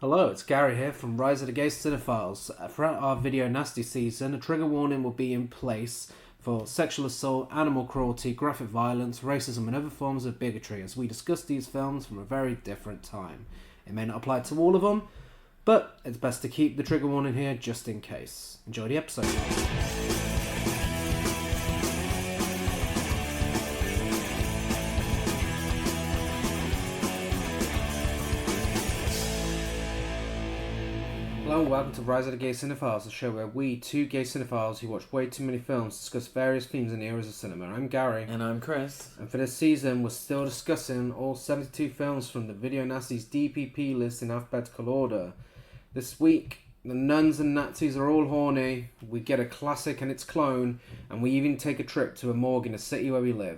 Hello, it's Gary here from Rise of the Gay Cinephiles. Throughout our video nasty season, a trigger warning will be in place for sexual assault, animal cruelty, graphic violence, racism and other forms of bigotry as we discuss these films from a very different time. It may not apply to all of them, but it's best to keep the trigger warning here just in case. Enjoy the episode. Hello and welcome to Rise of the Gay Cinephiles, a show where we, two gay cinephiles who watch way too many films, discuss various themes and eras of cinema. I'm Gary. And I'm Chris. And for this season, we're still discussing all 72 films from the Video Nasties DPP List in alphabetical order. This week, the nuns and Nazis are all horny, we get a classic and its clone, and we even take a trip to a morgue in a city where we live.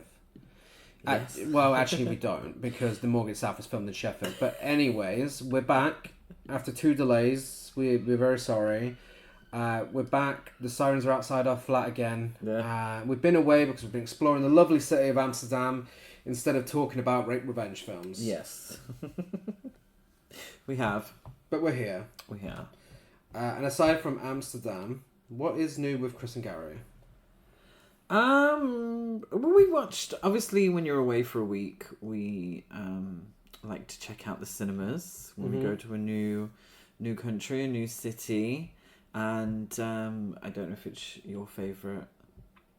Yes. Well, actually we don't, because the morgue itself is filmed in Sheffield. But anyways, we're back after 2 delays. We're very sorry. We're back. The sirens are outside our flat again. Yeah. We've been away because we've been exploring the lovely city of Amsterdam instead of talking about rape revenge films. Yes. We have. But we're here. We have. And aside from Amsterdam, what is new with Chris and Gary? Well, we watched, obviously when you're away for a week, we like to check out the cinemas when we go to a new country, a new city, and I don't know if it's your favourite.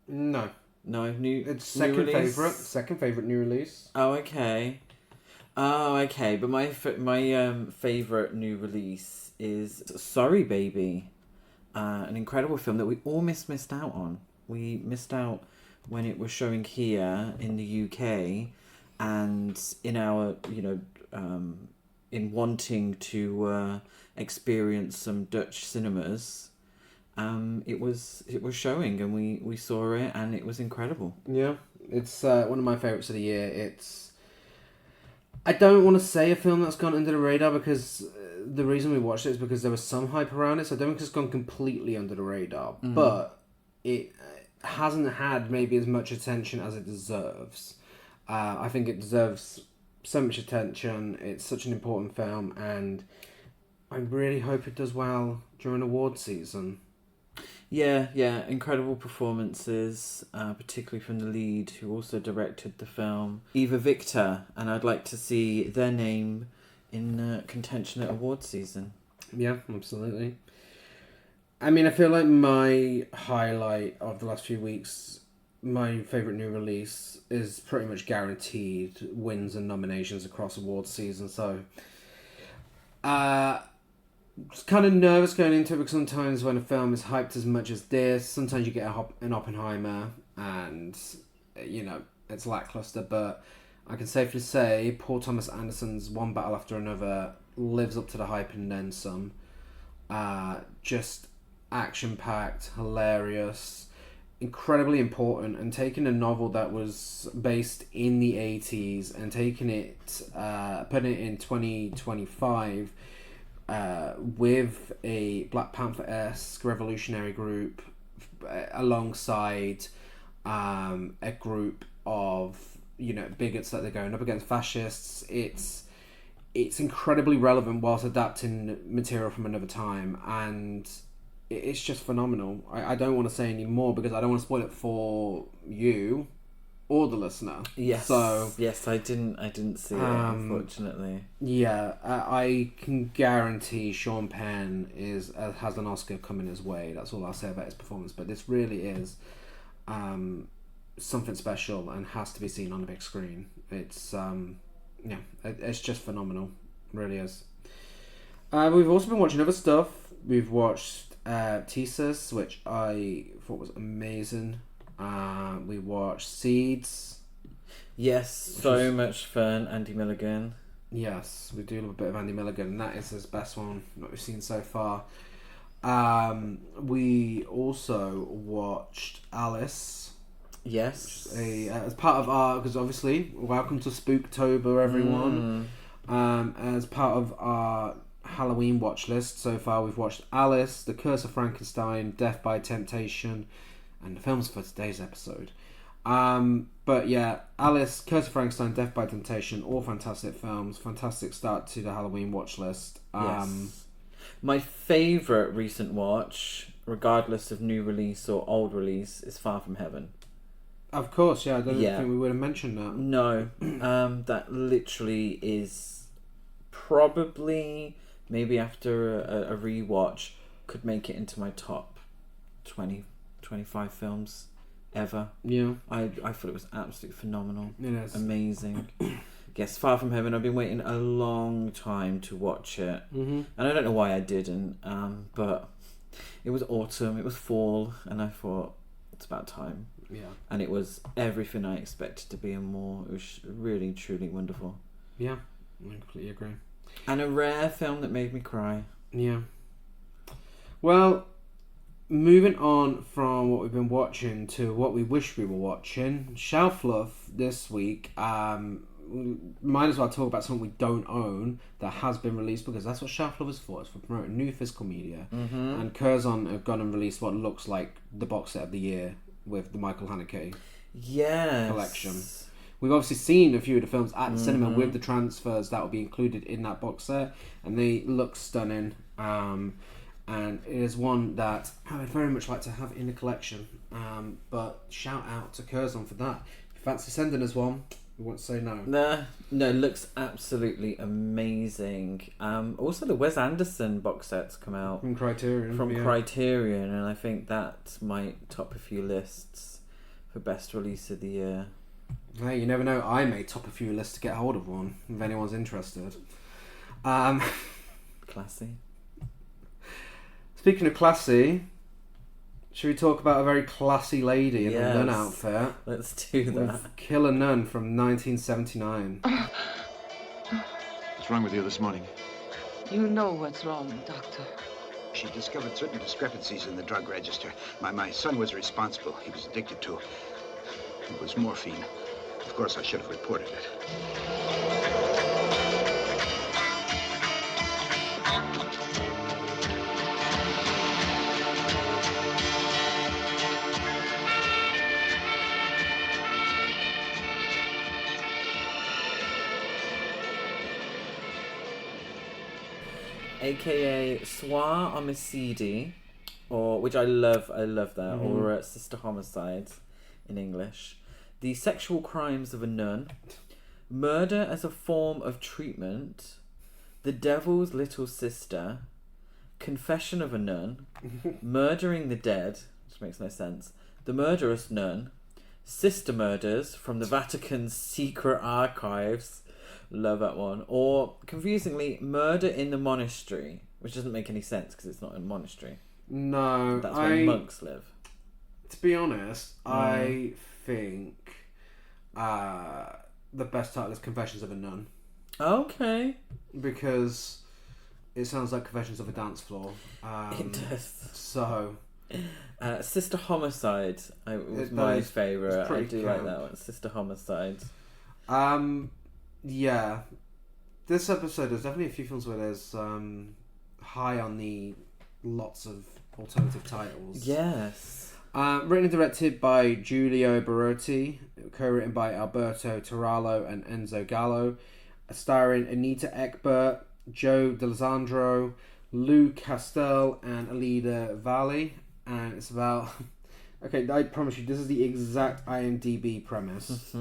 No. New. It's second favourite new release. Oh, okay. But my favourite new release is Sorry Baby, an incredible film that we almost missed out on. We missed out when it was showing here in the UK, and in our, in wanting to experience some Dutch cinemas, it was showing, and we saw it, and it was incredible. Yeah, it's one of my favourites of the year. I don't want to say a film that's gone under the radar, because the reason we watched it is because there was some hype around it, so I don't think it's gone completely under the radar, but it hasn't had maybe as much attention as it deserves. I think it deserves so much attention. It's such an important film, and I really hope it does well during award season. Yeah, incredible performances, particularly from the lead, who also directed the film, Eva Victor, and I'd like to see their name in contention at award season. Yeah, absolutely. I mean, I feel like my highlight of the last few weeks, my favourite new release, is pretty much guaranteed wins and nominations across awards season, so just kind of nervous going into it, because sometimes when a film is hyped as much as this, sometimes you get an Oppenheimer and, it's lackluster, but I can safely say Paul Thomas Anderson's One Battle After Another lives up to the hype and then some. Just action-packed, hilarious, incredibly important, and taking a novel that was based in the 80s and taking it, putting it in 2025 with a Black Panther-esque revolutionary group alongside a group of, bigots that they're going up against, fascists. It's incredibly relevant whilst adapting material from another time, and it's just phenomenal. I don't want to say any more because I don't want to spoil it for you or the listener. Yes. So yes, I didn't see it, unfortunately. Yeah, I can guarantee Sean Penn has an Oscar coming his way. That's all I'll say about his performance. But this really is something special and has to be seen on the big screen. It's it's just phenomenal. It really is. We've also been watching other stuff. We've watched Thesis, which I thought was amazing. We watched Seeds. Yes, so much fun. Andy Milligan. Yes, we do love a bit of Andy Milligan, and that is his best one that we've seen so far. We also watched Alice. Yes. As part of our, because obviously, welcome to Spooktober, everyone. As part of our Halloween watch list, so far we've watched Alice, The Curse of Frankenstein, Death by Temptation, and the films for today's episode. But yeah, Alice, Curse of Frankenstein, Death by Temptation, all fantastic films. Fantastic start to the Halloween watch list. Yes. My favourite recent watch, regardless of new release or old release, is Far From Heaven. Of course, yeah. I don't think we would have mentioned that. No, that literally is probably, maybe after a rewatch, could make it into my top 20, 25 films ever. Yeah. I thought it was absolutely phenomenal. It is. Amazing. Yes, Far From Heaven. I've been waiting a long time to watch it. And I don't know why I didn't, but it was autumn, it was fall, and I thought, it's about time. Yeah. And it was everything I expected to be and more. It was really, truly wonderful. Yeah, I completely agree. And a rare film that made me cry. Yeah. Well, moving on from what we've been watching to what we wish we were watching, Shelf Fluff this week, might as well talk about something we don't own that has been released, because that's what Shelf Fluff is for. It's for promoting new physical media. And Curzon have gone and released what looks like the box set of the year with the Michael Haneke collection. We've obviously seen a few of the films at the cinema with the transfers that will be included in that box set, and they look stunning. And it is one that I would very much like to have in the collection. But shout out to Curzon for that. If you fancy sending us one, we won't say no. No, it looks absolutely amazing. Also, the Wes Anderson box sets come out From Criterion. Criterion, and I think that might top a few lists for best release of the year. Hey, you never know. I may top a few lists to get hold of one if anyone's interested. Classy. Speaking of classy, should we talk about a very classy lady in a nun outfit? Let's do that. With Killer Nun from 1979. What's wrong with you this morning? You know what's wrong, Doctor. She discovered certain discrepancies in the drug register. My son was responsible. He was addicted to it. It was morphine. Of course, I should have reported it. AKA Soir Homicide, or which I love that, or Sister Homicide in English. The sexual crimes of a nun, murder as a form of treatment, the devil's little sister, confession of a nun, murdering the dead, which makes no sense, the murderous nun, sister murders from the Vatican's secret archives. Love that one. Or, confusingly, murder in the monastery, which doesn't make any sense because it's not a monastery. No, That's where monks live. To be honest, I think the best title is Confessions of a Nun. Okay. Because it sounds like Confessions of a Dance Floor. It does. So... Sister Homicide was my favourite. I do like that one. Sister Homicide. Yeah, this episode there's definitely a few films where there's high on the lots of alternative titles. Yes. Written and directed by Giulio Berruti, co-written by Alberto Tarallo and Enzo Gallo, starring Anita Ekberg, Joe D'Alessandro, Lou Castel, and Alida Valli, and it's about... Okay, I promise you, this is the exact IMDb premise.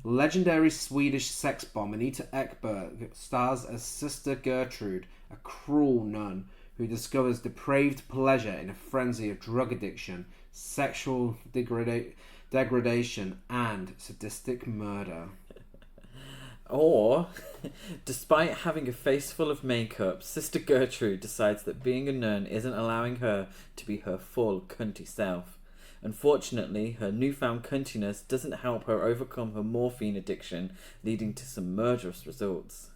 Legendary Swedish sex bomb Anita Ekberg stars as Sister Gertrude, a cruel nun who discovers depraved pleasure in a frenzy of drug addiction, sexual degradation, and sadistic murder. Or, despite having a face full of makeup, Sister Gertrude decides that being a nun isn't allowing her to be her full cunty self. Unfortunately, her newfound cuntiness doesn't help her overcome her morphine addiction, leading to some murderous results.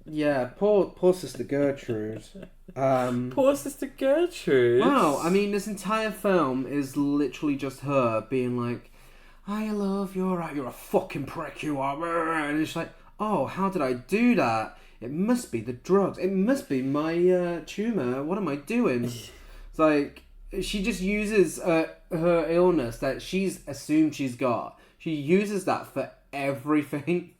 Yeah, poor Sister Gertrude. Poor Sister Gertrude. Wow, I mean, this entire film is literally just her being like, I love you, alright, you're a fucking prick, you are. And it's like, oh, how did I do that? It must be the drugs. It must be my tumour. What am I doing? It's like... She just uses her illness that she's assumed she's got. She uses that for everything.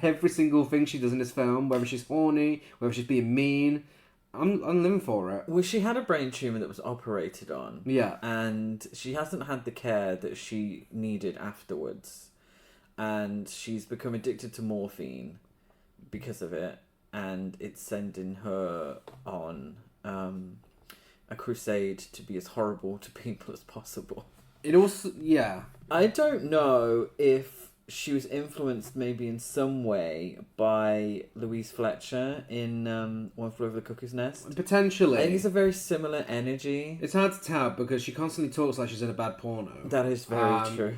Every single thing she does in this film, whether she's horny, whether she's being mean. I'm living for it. Well, she had a brain tumour that was operated on. Yeah. And she hasn't had the care that she needed afterwards. And she's become addicted to morphine because of it. And it's sending her on a crusade to be as horrible to people as possible. It also, yeah. I don't know if she was influenced maybe in some way by Louise Fletcher in One Flew Over the Cuckoo's Nest. Potentially. I think it's a very similar energy. It's hard to tell because she constantly talks like she's in a bad porno. That is very true.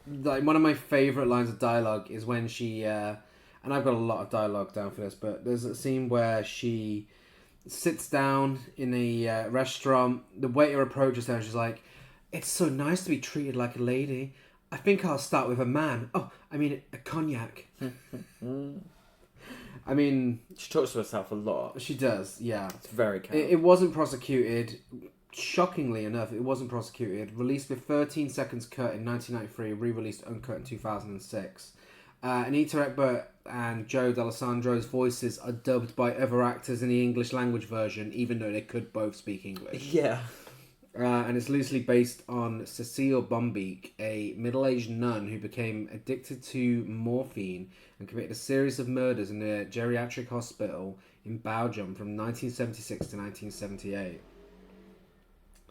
Like, one of my favourite lines of dialogue is when she... and I've got a lot of dialogue down for this, but there's a scene where she sits down in a restaurant. The waiter approaches her and she's like, "It's so nice to be treated like a lady. I think I'll start with a man. Oh, I mean, a cognac." I mean... She talks to herself a lot. She does, yeah. It's very camp. It wasn't prosecuted. Shockingly enough, it wasn't prosecuted. Released with 13 seconds cut in 1993, re-released uncut in 2006. Anita Ekberg and Joe D'Alessandro's voices are dubbed by other actors in the English language version, even though they could both speak English. Yeah. And it's loosely based on Cecile Bombeek, a middle-aged nun who became addicted to morphine and committed a series of murders in a geriatric hospital in Belgium from 1976 to 1978.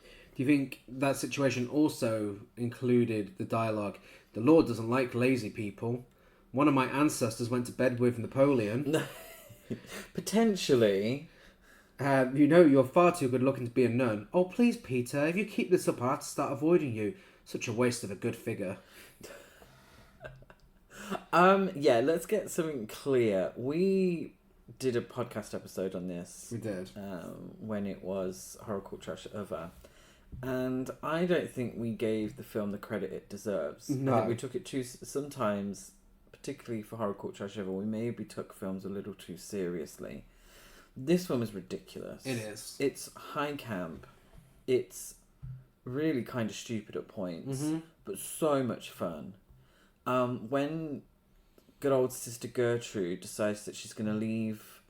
Do you think that situation also included the dialogue, "The Lord doesn't like lazy people. One of my ancestors went to bed with Napoleon." Potentially. You know, you're far too good looking to be a nun. "Oh, please, Peter, if you keep this up, I'll have to start avoiding you. Such a waste of a good figure." Yeah, let's get something clear. We did a podcast episode on this. We did. When it was Horror Cult Trash Over. And I don't think we gave the film the credit it deserves. No. I think we took it too... Sometimes, particularly for Horror Cult Trash Over, we maybe took films a little too seriously. This film is ridiculous. It is. It's high camp. It's really kind of stupid at points, but so much fun. When good old Sister Gertrude decides that she's going to leave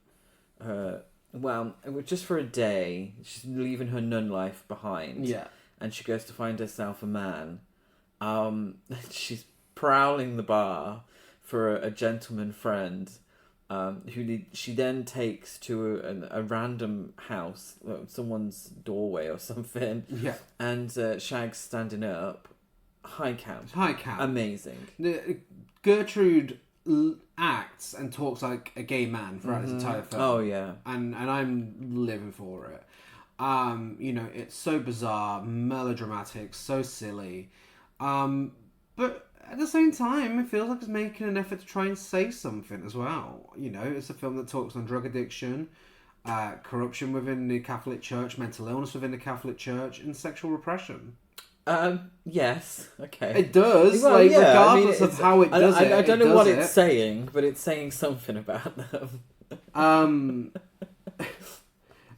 her... Well, just for a day, she's leaving her nun life behind. Yeah. And she goes to find herself a man. She's prowling the bar for a gentleman friend, who she then takes to a random house, someone's doorway or something. Yeah. And Shag's standing up. High camp. High camp. Amazing. Gertrude acts and talks like a gay man throughout his entire film. Oh, yeah. And I'm living for it. You know, it's so bizarre, melodramatic, so silly. But at the same time, it feels like it's making an effort to try and say something as well. You know, it's a film that talks on drug addiction, corruption within the Catholic Church, mental illness within the Catholic Church, and sexual repression. Yes, okay. It does, well, yeah, regardless of how it does it. I don't know what it's saying, but it's saying something about them.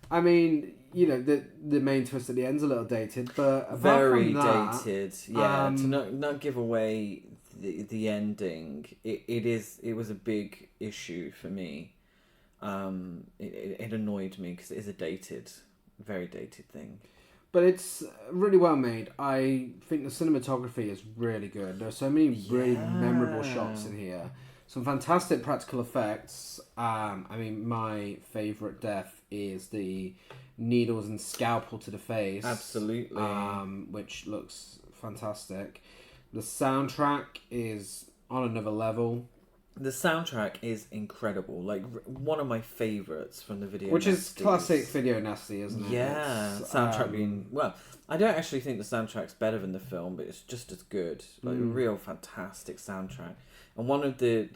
I mean, you know, the main twist at the end's a little dated, but very that, dated. Yeah, to not give away the ending. It was a big issue for me. It annoyed me because it is a very dated thing. But it's really well made. I think the cinematography is really good. There are so many really memorable shots in here. Some fantastic practical effects. I mean, my favourite death is the needles and scalpel to the face. Absolutely. Which looks fantastic. The soundtrack is on another level. The soundtrack is incredible. Like, one of my favourites from the video. Which Nasties. is classic video nasty, isn't it? Yeah. Soundtrack being... Well, I don't actually think the soundtrack's better than the film, but it's just as good. Like, a real fantastic soundtrack. And one of the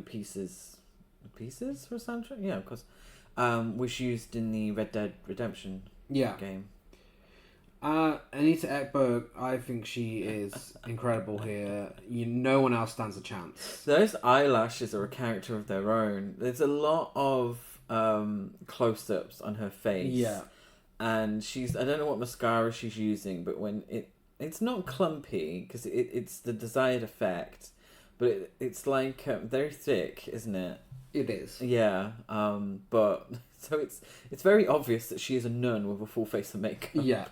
pieces for a soundtrack? Yeah, of course. Was used in the Red Dead Redemption game. Anita Ekberg, I think she is incredible here. No one else stands a chance. Those eyelashes are a character of their own. There's a lot of close-ups on her face. Yeah. and I don't know what mascara she's using, but when it's not clumpy because it's the desired effect, but it's like very thick, isn't it? It is. Yeah. But so it's very obvious that she is a nun with a full face of makeup. Yeah.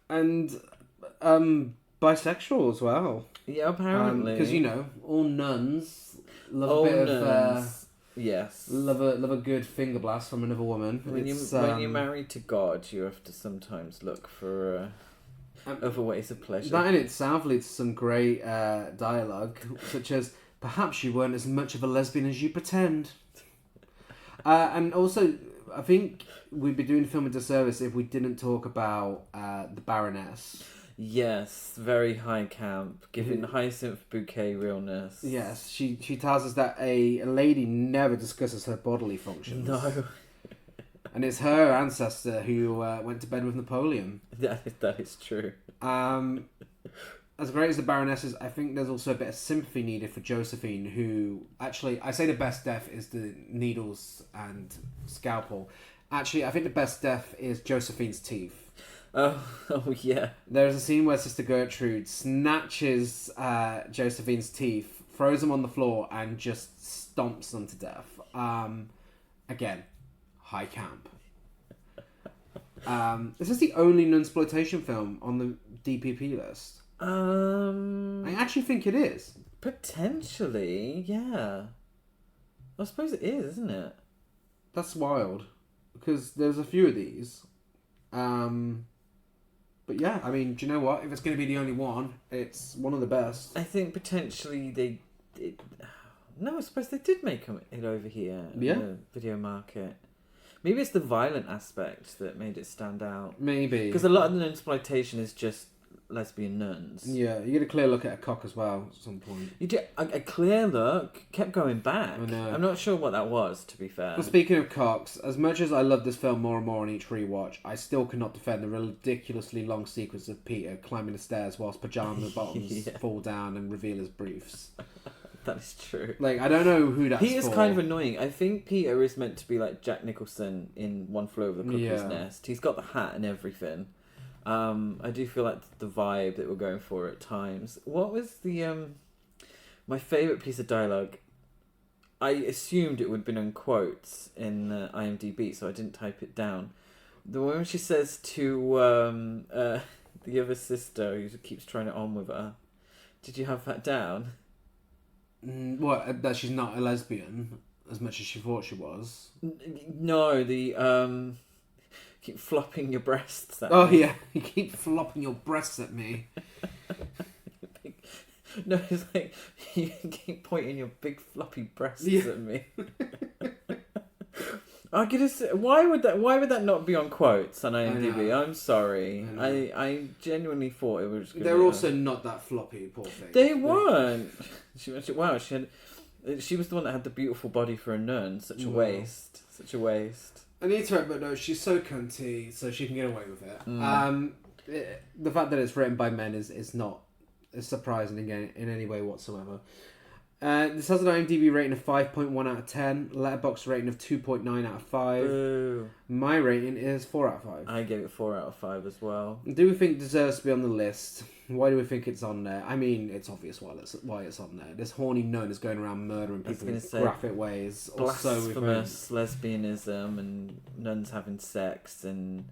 And bisexual as well. Yeah, apparently. Because all nuns love a bit of yes, love a good finger blast from another woman. When you're married to God, you have to sometimes look for other ways of pleasure. That in itself leads to some great dialogue, such as, "Perhaps you weren't as much of a lesbian as you pretend." And also, I think we'd be doing the film a disservice if we didn't talk about the Baroness. Yes, very high camp, giving Hyacinth Bouquet realness. Yes, she tells us that a lady never discusses her bodily functions. No. And it's her ancestor who went to bed with Napoleon. That is true. As great as the Baroness is, I think there's also a bit of sympathy needed for Josephine, who... Actually, I say the best death is the needles and scalpel. Actually, I think the best death is Josephine's teeth. Oh yeah. There's a scene where Sister Gertrude snatches Josephine's teeth, throws them on the floor, and just stomps them to death. Again, high camp. This is the only nunsploitation film on the DPP list. I actually think it is. Potentially, yeah. I suppose it is, isn't it? That's wild, because there's a few of these. But yeah, I mean, do you know what? If it's going to be the only one, it's one of the best. I think potentially they did... No, I suppose they did make it over here in the video market. Maybe it's the violent aspect that made it stand out. Maybe. Because a lot of the nunsploitation is just lesbian nuns. Yeah, you get a clear look at a cock as well at some point. You do a clear look, kept going back. I know. I'm not sure what that was, to be fair. Well, speaking of cocks, as much as I love this film more and more on each rewatch, I still cannot defend the ridiculously long sequence of Peter climbing the stairs whilst pajama bottoms fall down and reveal his briefs. That is true. Like, I don't know who that's Peter's for. kind of annoying. I think Peter is meant to be like Jack Nicholson in One Flew Over the Cuckoo's Nest. He's got the hat and everything. I do feel like the vibe that we're going for at times. What was the my favourite piece of dialogue? I assumed it would have been in quotes in IMDb, so I didn't type it down. The one she says to the other sister who keeps trying it on with her. Did you have that down? What? That she's not a lesbian as much as she thought she was? No, the keep flopping your breasts at me. Yeah, you keep flopping your breasts at me. No, it's like you keep pointing your big floppy breasts at me. I could say, why would that not be on quotes on IMDb? I'm sorry. I genuinely thought it was. They're also not that floppy, poor thing. They weren't. She was the one that had the beautiful body for a nun. Such a waste. Such a waste. I need to admit, though, she's so cunty, so she can get away with it. The fact that it's written by men is not surprising again in any way whatsoever. This has an IMDb rating of 5.1 out of 10, Letterboxd rating of 2.9 out of 5. Ooh. My rating is 4 out of 5. I gave it 4 out of 5 as well. Do we think it deserves to be on the list? Why do we think it's on there? I mean, it's obvious why it's on there. This horny nun is going around murdering people in graphic ways. Blasphemous lesbianism and nuns having sex and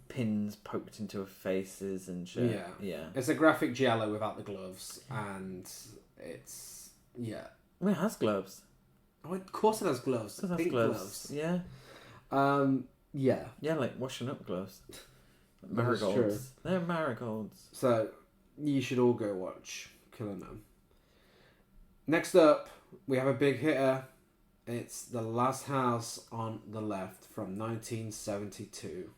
pins poked into her faces and shit. Yeah. It's a graphic giallo without the gloves, and it's... Yeah. Well, it has gloves. Oh, of course it has gloves. It has Pink gloves. Yeah. Yeah. Yeah, like washing up gloves. Marigolds. They're marigolds. So, you should all go watch Killer Nun. Next up, we have a big hitter. It's The Last House on the Left from 1972.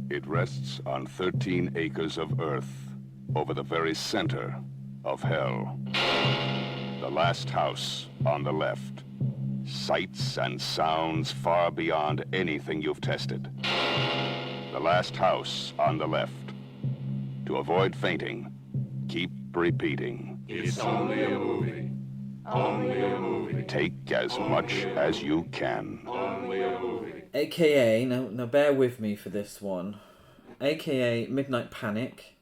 It rests on 13 acres of earth over the very center of hell. The Last House on the Left. Sights and sounds far beyond anything you've tested. The Last House on the Left. To avoid fainting, keep repeating. It's only a movie. Only a movie. Take as much as you can. Only a movie. AKA, now bear with me for this one. AKA Midnight Panic.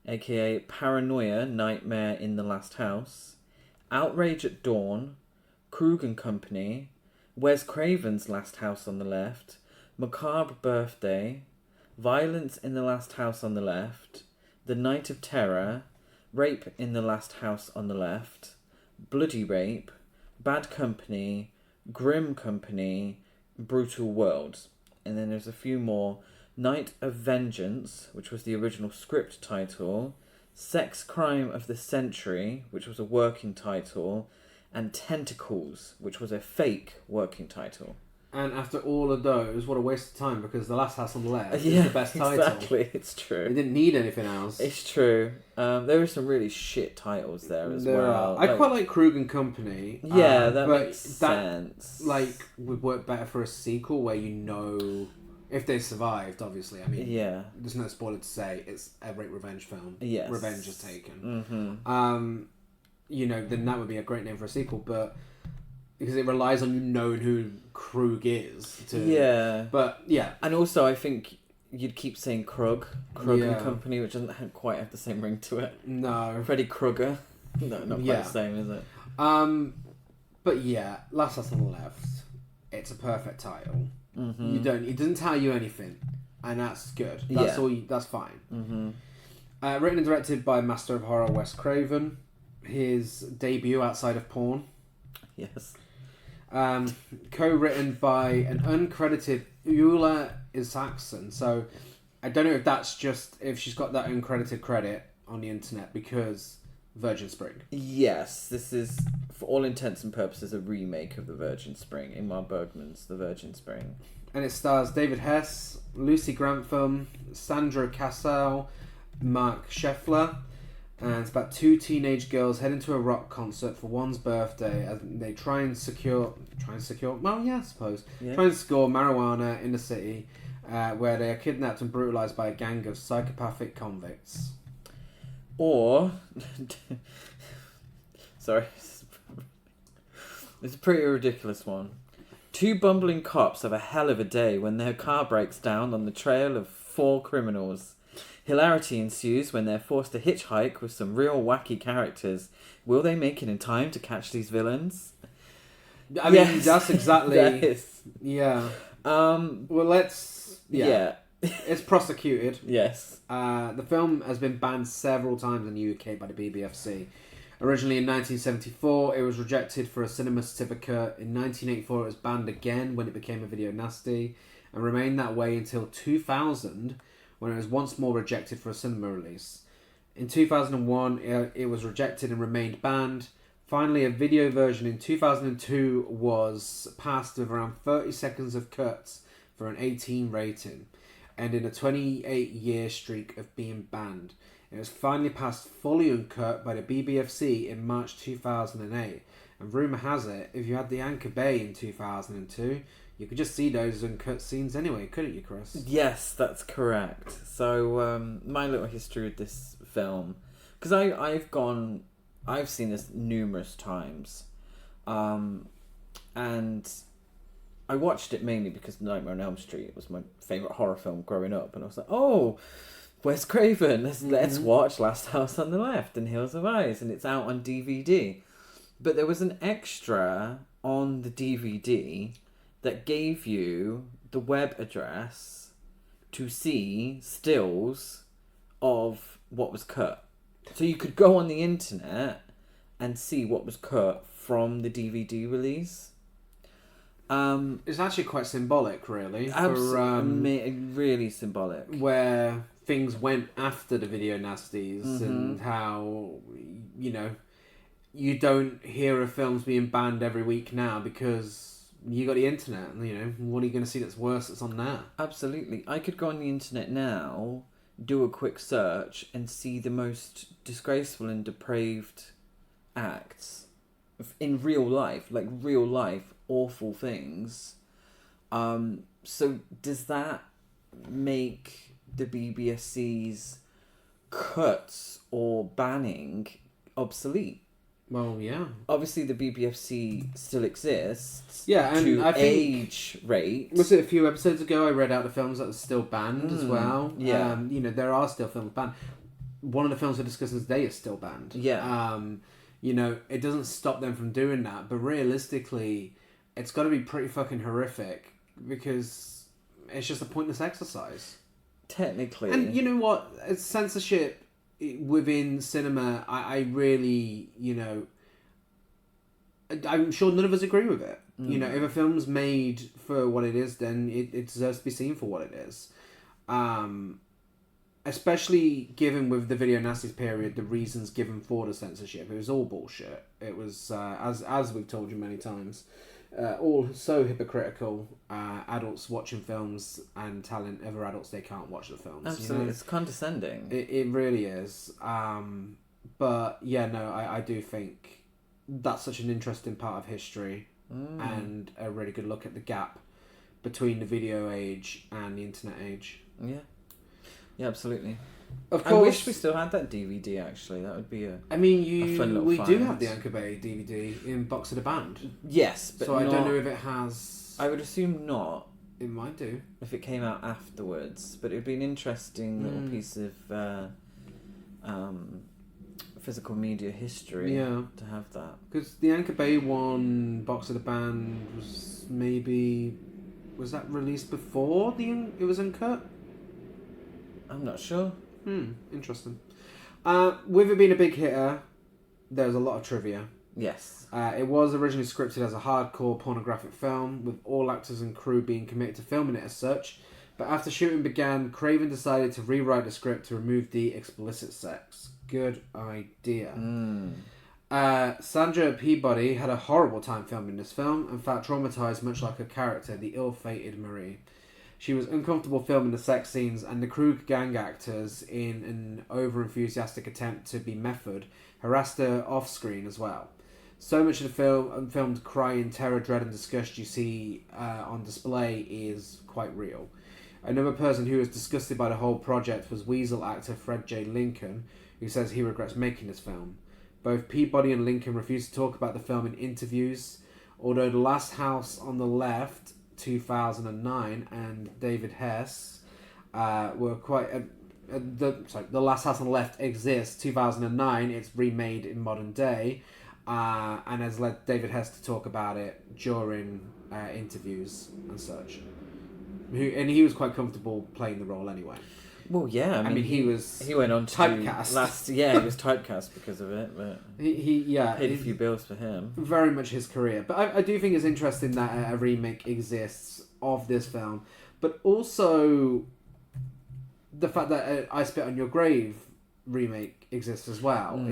AKA Paranoia, Nightmare in the Last House. Outrage at Dawn. Krug and Company. Wes Craven's Last House on the Left. Macabre Birthday. Violence in the Last House on the Left. The Night of Terror. Rape in the Last House on the Left. Bloody Rape. Bad Company. Grim Company. Brutal World. And then there's a few more. Night of Vengeance, which was the original script title. Sex Crime of the Century, which was a working title. And Tentacles, which was a fake working title. And after all of those, what a waste of time, because The Last House on the Left is the best title. Exactly, it's true. It didn't need anything else. It's true. There were some really shit titles there as well. I quite like Krug and Company. Yeah, that but makes sense. Would work better for a sequel where you know if they survived. Obviously, I mean, yeah, there's no spoiler to say it's a rape revenge film. Yes, revenge is taken. Then that would be a great name for a sequel, but because it relies on you knowing who Krug is. But yeah, and also I think you'd keep saying Krug and Company, which doesn't quite have the same ring to it. No, Freddy Krueger. No, not quite the same, is it? But yeah, Last House on the Left. It's a perfect title. Mm-hmm. It doesn't tell you anything, and that's good. That's all. That's fine. Mm-hmm. Written and directed by Master of Horror Wes Craven, his debut outside of porn. Yes. Co-written by an uncredited Eula Isaacson. So I don't know if that's just if she's got that uncredited credit on the internet because Virgin Spring. Yes, this is for all intents and purposes a remake of the Virgin Spring, Ingmar Bergman's The Virgin Spring. And it stars David Hess, Lucy Grantham, Sandra Cassell, Mark Scheffler, and it's about two teenage girls heading to a rock concert for one's birthday as they try and secure well, yeah, I suppose. Yeah. Try and score marijuana in the city where they are kidnapped and brutalised by a gang of psychopathic convicts. Or sorry, it's a pretty ridiculous one. Two bumbling cops have a hell of a day when their car breaks down on the trail of four criminals. Hilarity ensues when they're forced to hitchhike with some real wacky characters. Will they make it in time to catch these villains? I mean, that's exactly... that is. Yeah. Well, let's... Yeah. It's prosecuted. Yes. The film has been banned several times in the UK by the BBFC. Originally in 1974, it was rejected for a cinema certificate. In 1984, it was banned again when it became a video nasty, and remained that way until 2000, when it was once more rejected for a cinema release. In 2001, it was rejected and remained banned. Finally, a video version in 2002 was passed with around 30 seconds of cuts for an 18 rating, ending a 28-year streak of being banned. It was finally passed fully uncut by the BBFC in March 2008. And rumour has it, if you had the Anchor Bay in 2002, you could just see those uncut scenes anyway, couldn't you, Chris? Yes, that's correct. So, my little history with this film, because I've seen this numerous times, and I watched it mainly because Nightmare on Elm Street was my favourite horror film growing up, and I was like, oh, Wes Craven, let's watch Last House on the Left and Hills of Eyes, and it's out on DVD. But there was an extra on the DVD that gave you the web address to see stills of what was cut. So you could go on the internet and see what was cut from the DVD release. It's actually quite symbolic, really. Absolutely, really symbolic. Where things went after the video nasties and how, you don't hear of films being banned every week now because you got the internet, and what are you going to see that's worse that's on there? Absolutely. I could go on the internet now, do a quick search, and see the most disgraceful and depraved acts in real life, awful things. So does that make the BBFC's cuts or banning obsolete? Well, yeah. Obviously, the BBFC still exists. Yeah, and to I think... age rate. Was it a few episodes ago I read out the films that are still banned as well? Yeah. You know, there are still films banned. One of the films we're discussing today is still banned. Yeah. You know, it doesn't stop them from doing that, but realistically, it's got to be pretty fucking horrific because it's just a pointless exercise. Technically. And you know what? It's censorship within cinema, I really, you know, I'm sure none of us agree with it. You know, if a film's made for what it is, then it deserves to be seen for what it is. Especially given with the Video Nasties period, the reasons given for the censorship. It was all bullshit. It was, as we've told you many times, all so hypocritical. Adults watching films and telling other adults they can't watch the films. Absolutely, you know? it's condescending. It really is. But yeah, no, I do think that's such an interesting part of history and a really good look at the gap between the video age and the internet age. Yeah, absolutely. Of course, I wish we still had that DVD. Actually, that would be a. I mean, a fun little we do find. have the Anchor Bay DVD in Box of the Band. Yes, but so I don't know if it has. I would assume not. It might do if it came out afterwards, but it would be an interesting little piece of physical media history. Yeah, to have that, because the Anchor Bay one Box of the Band was that released before it was uncut? I'm not sure. Interesting. With it being a big hitter, there's a lot of trivia. Yes. It was originally scripted as a hardcore pornographic film, with all actors and crew being committed to filming it as such. But after shooting began, Craven decided to rewrite the script to remove the explicit sex. Good idea. Sandra Peabody had a horrible time filming this film and felt traumatised much like her character, the ill-fated Marie. She was uncomfortable filming the sex scenes, and the crew gang actors, in an over-enthusiastic attempt to be method, harassed her off-screen as well. So much of the film, filmed crying, terror, dread and disgust you see on display is quite real. Another person who was disgusted by the whole project was Weasel actor Fred J. Lincoln, who says he regrets making this film. Both Peabody and Lincoln refused to talk about the film in interviews, although The Last House on the Left, 2009, and David Hess were quite... The Last House on the Left exists, 2009, it's remade in modern day, and has led David Hess to talk about it during interviews and such. And he was quite comfortable playing the role anyway. Well, yeah, I mean he went on to typecast. he was typecast because of it, but he paid a few bills for him. Very much his career, but I do think it's interesting that a remake exists of this film, but also the fact that I Spit on Your Grave remake exists as well.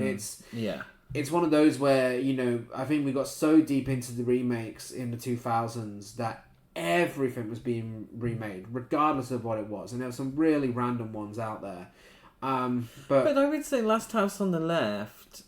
It's one of those where, you know, I think we got so deep into the remakes in the 2000s that everything was being remade, regardless of what it was, and there were some really random ones out there. But I would say Last House on the Left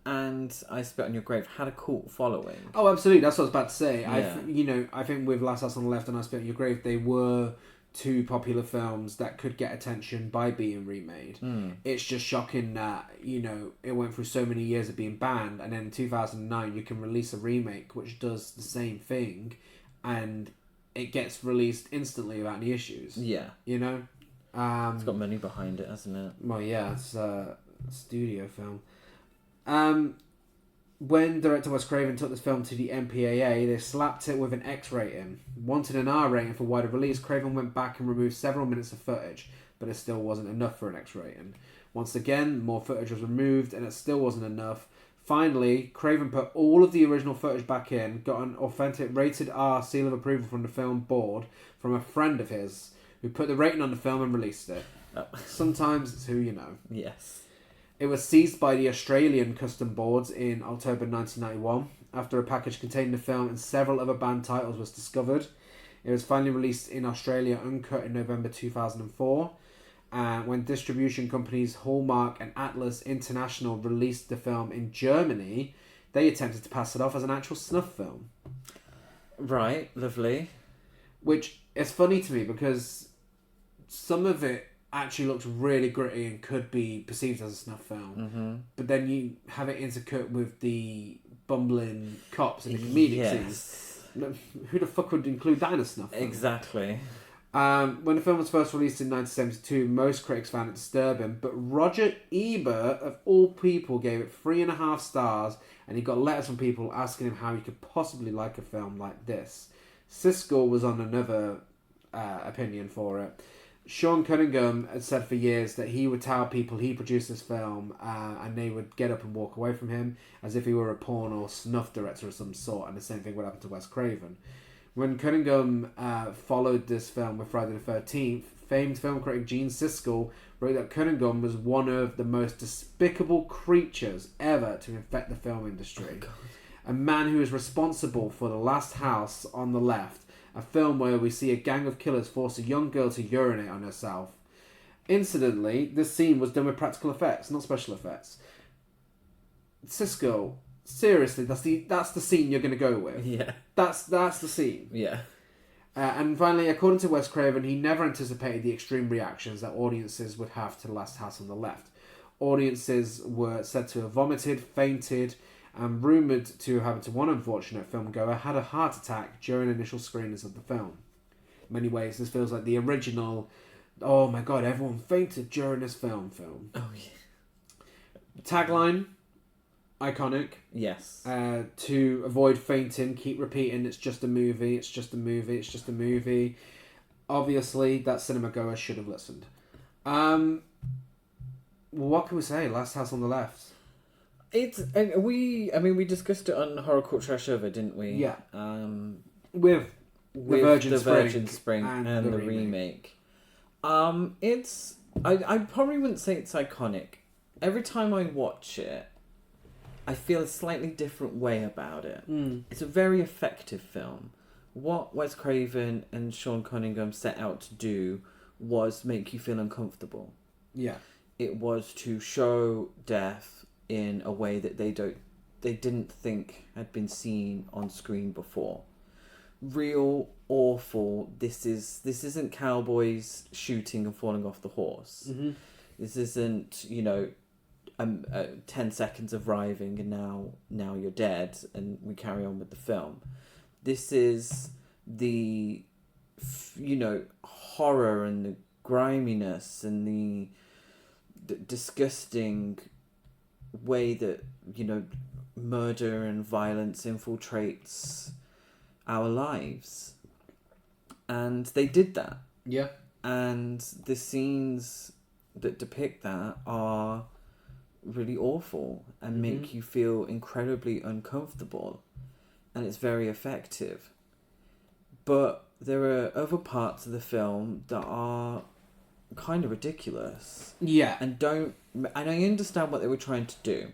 and I Spit on Your Grave had a cult following. Oh, absolutely, that's what I was about to say. Yeah. I think with Last House on the Left and I Spit on Your Grave, they were two popular films that could get attention by being remade. It's just shocking that, you know, it went through so many years of being banned, and then in 2009 you can release a remake which does the same thing and it gets released instantly without any issues. Yeah. You know? It's got money behind it, hasn't it? Well, yeah, it's a studio film. When director Wes Craven took this film to the MPAA, they slapped it with an X rating. Wanted an R rating for wider release, Craven went back and removed several minutes of footage, but it still wasn't enough for an X rating. Once again, more footage was removed, and it still wasn't enough. Finally, Craven put all of the original footage back in, got an authentic rated R seal of approval from the film board from a friend of his, who put the rating on the film and released it. Oh. Sometimes it's who you know. Yes. It was seized by the Australian Custom Boards in October 1991, after a package containing the film and several other band titles was discovered. It was finally released in Australia uncut in November 2004. When distribution companies Hallmark and Atlas International released the film in Germany, they attempted to pass it off as an actual snuff film. Right, lovely. Which is funny to me because some of it actually looks really gritty and could be perceived as a snuff film. But then you have it intercut with the bumbling cops in the comedic scenes. Who the fuck would include that in a snuff film? Exactly. When the film was first released in 1972, most critics found it disturbing, but Roger Ebert, of all people, gave it 3.5 stars, and he got letters from people asking him how he could possibly like a film like this. Siskel was on another opinion for it. Sean Cunningham had said for years that he would tell people he produced this film and they would get up and walk away from him as if he were a porn or snuff director of some sort, and the same thing would happen to Wes Craven. When Cunningham followed this film with Friday the 13th, famed film critic Gene Siskel wrote that Cunningham was one of the most despicable creatures ever to infect the film industry. A man who is responsible for The Last House on the Left, a film where we see a gang of killers force a young girl to urinate on herself. Incidentally, this scene was done with practical effects, not special effects. Siskel, seriously, that's the scene you're going to go with. Yeah. That's the scene. Yeah. And finally, according to Wes Craven, he never anticipated the extreme reactions that audiences would have to The Last House on the Left. Audiences were said to have vomited, fainted, and rumoured to have to one unfortunate filmgoer had a heart attack during initial screenings of the film. In many ways, this feels like the original, oh my god, everyone fainted during this film. Oh, yeah. Tagline, iconic. Yes. To avoid fainting, keep repeating, it's just a movie, it's just a movie, it's just a movie. Obviously, that cinema goer should have listened. What can we say? Last House on the Left. We discussed it on Horror Court Trash Over, didn't we? Yeah. With The Virgin Spring and the remake. I probably wouldn't say it's iconic. Every time I watch it, I feel a slightly different way about it. It's a very effective film. What Wes Craven and Sean Cunningham set out to do was make you feel uncomfortable. Yeah. It was to show death in a way that they didn't think had been seen on screen before. Real awful. This isn't cowboys shooting and falling off the horse. Mm-hmm. This isn't 10 seconds of riving and now you're dead and we carry on with the film. This is the horror and the griminess and the disgusting way that murder and violence infiltrates our lives, and they did that. Yeah. And the scenes that depict that are really awful and make you feel incredibly uncomfortable, and it's very effective. But there are other parts of the film that are kind of ridiculous. Yeah. And I understand what they were trying to do.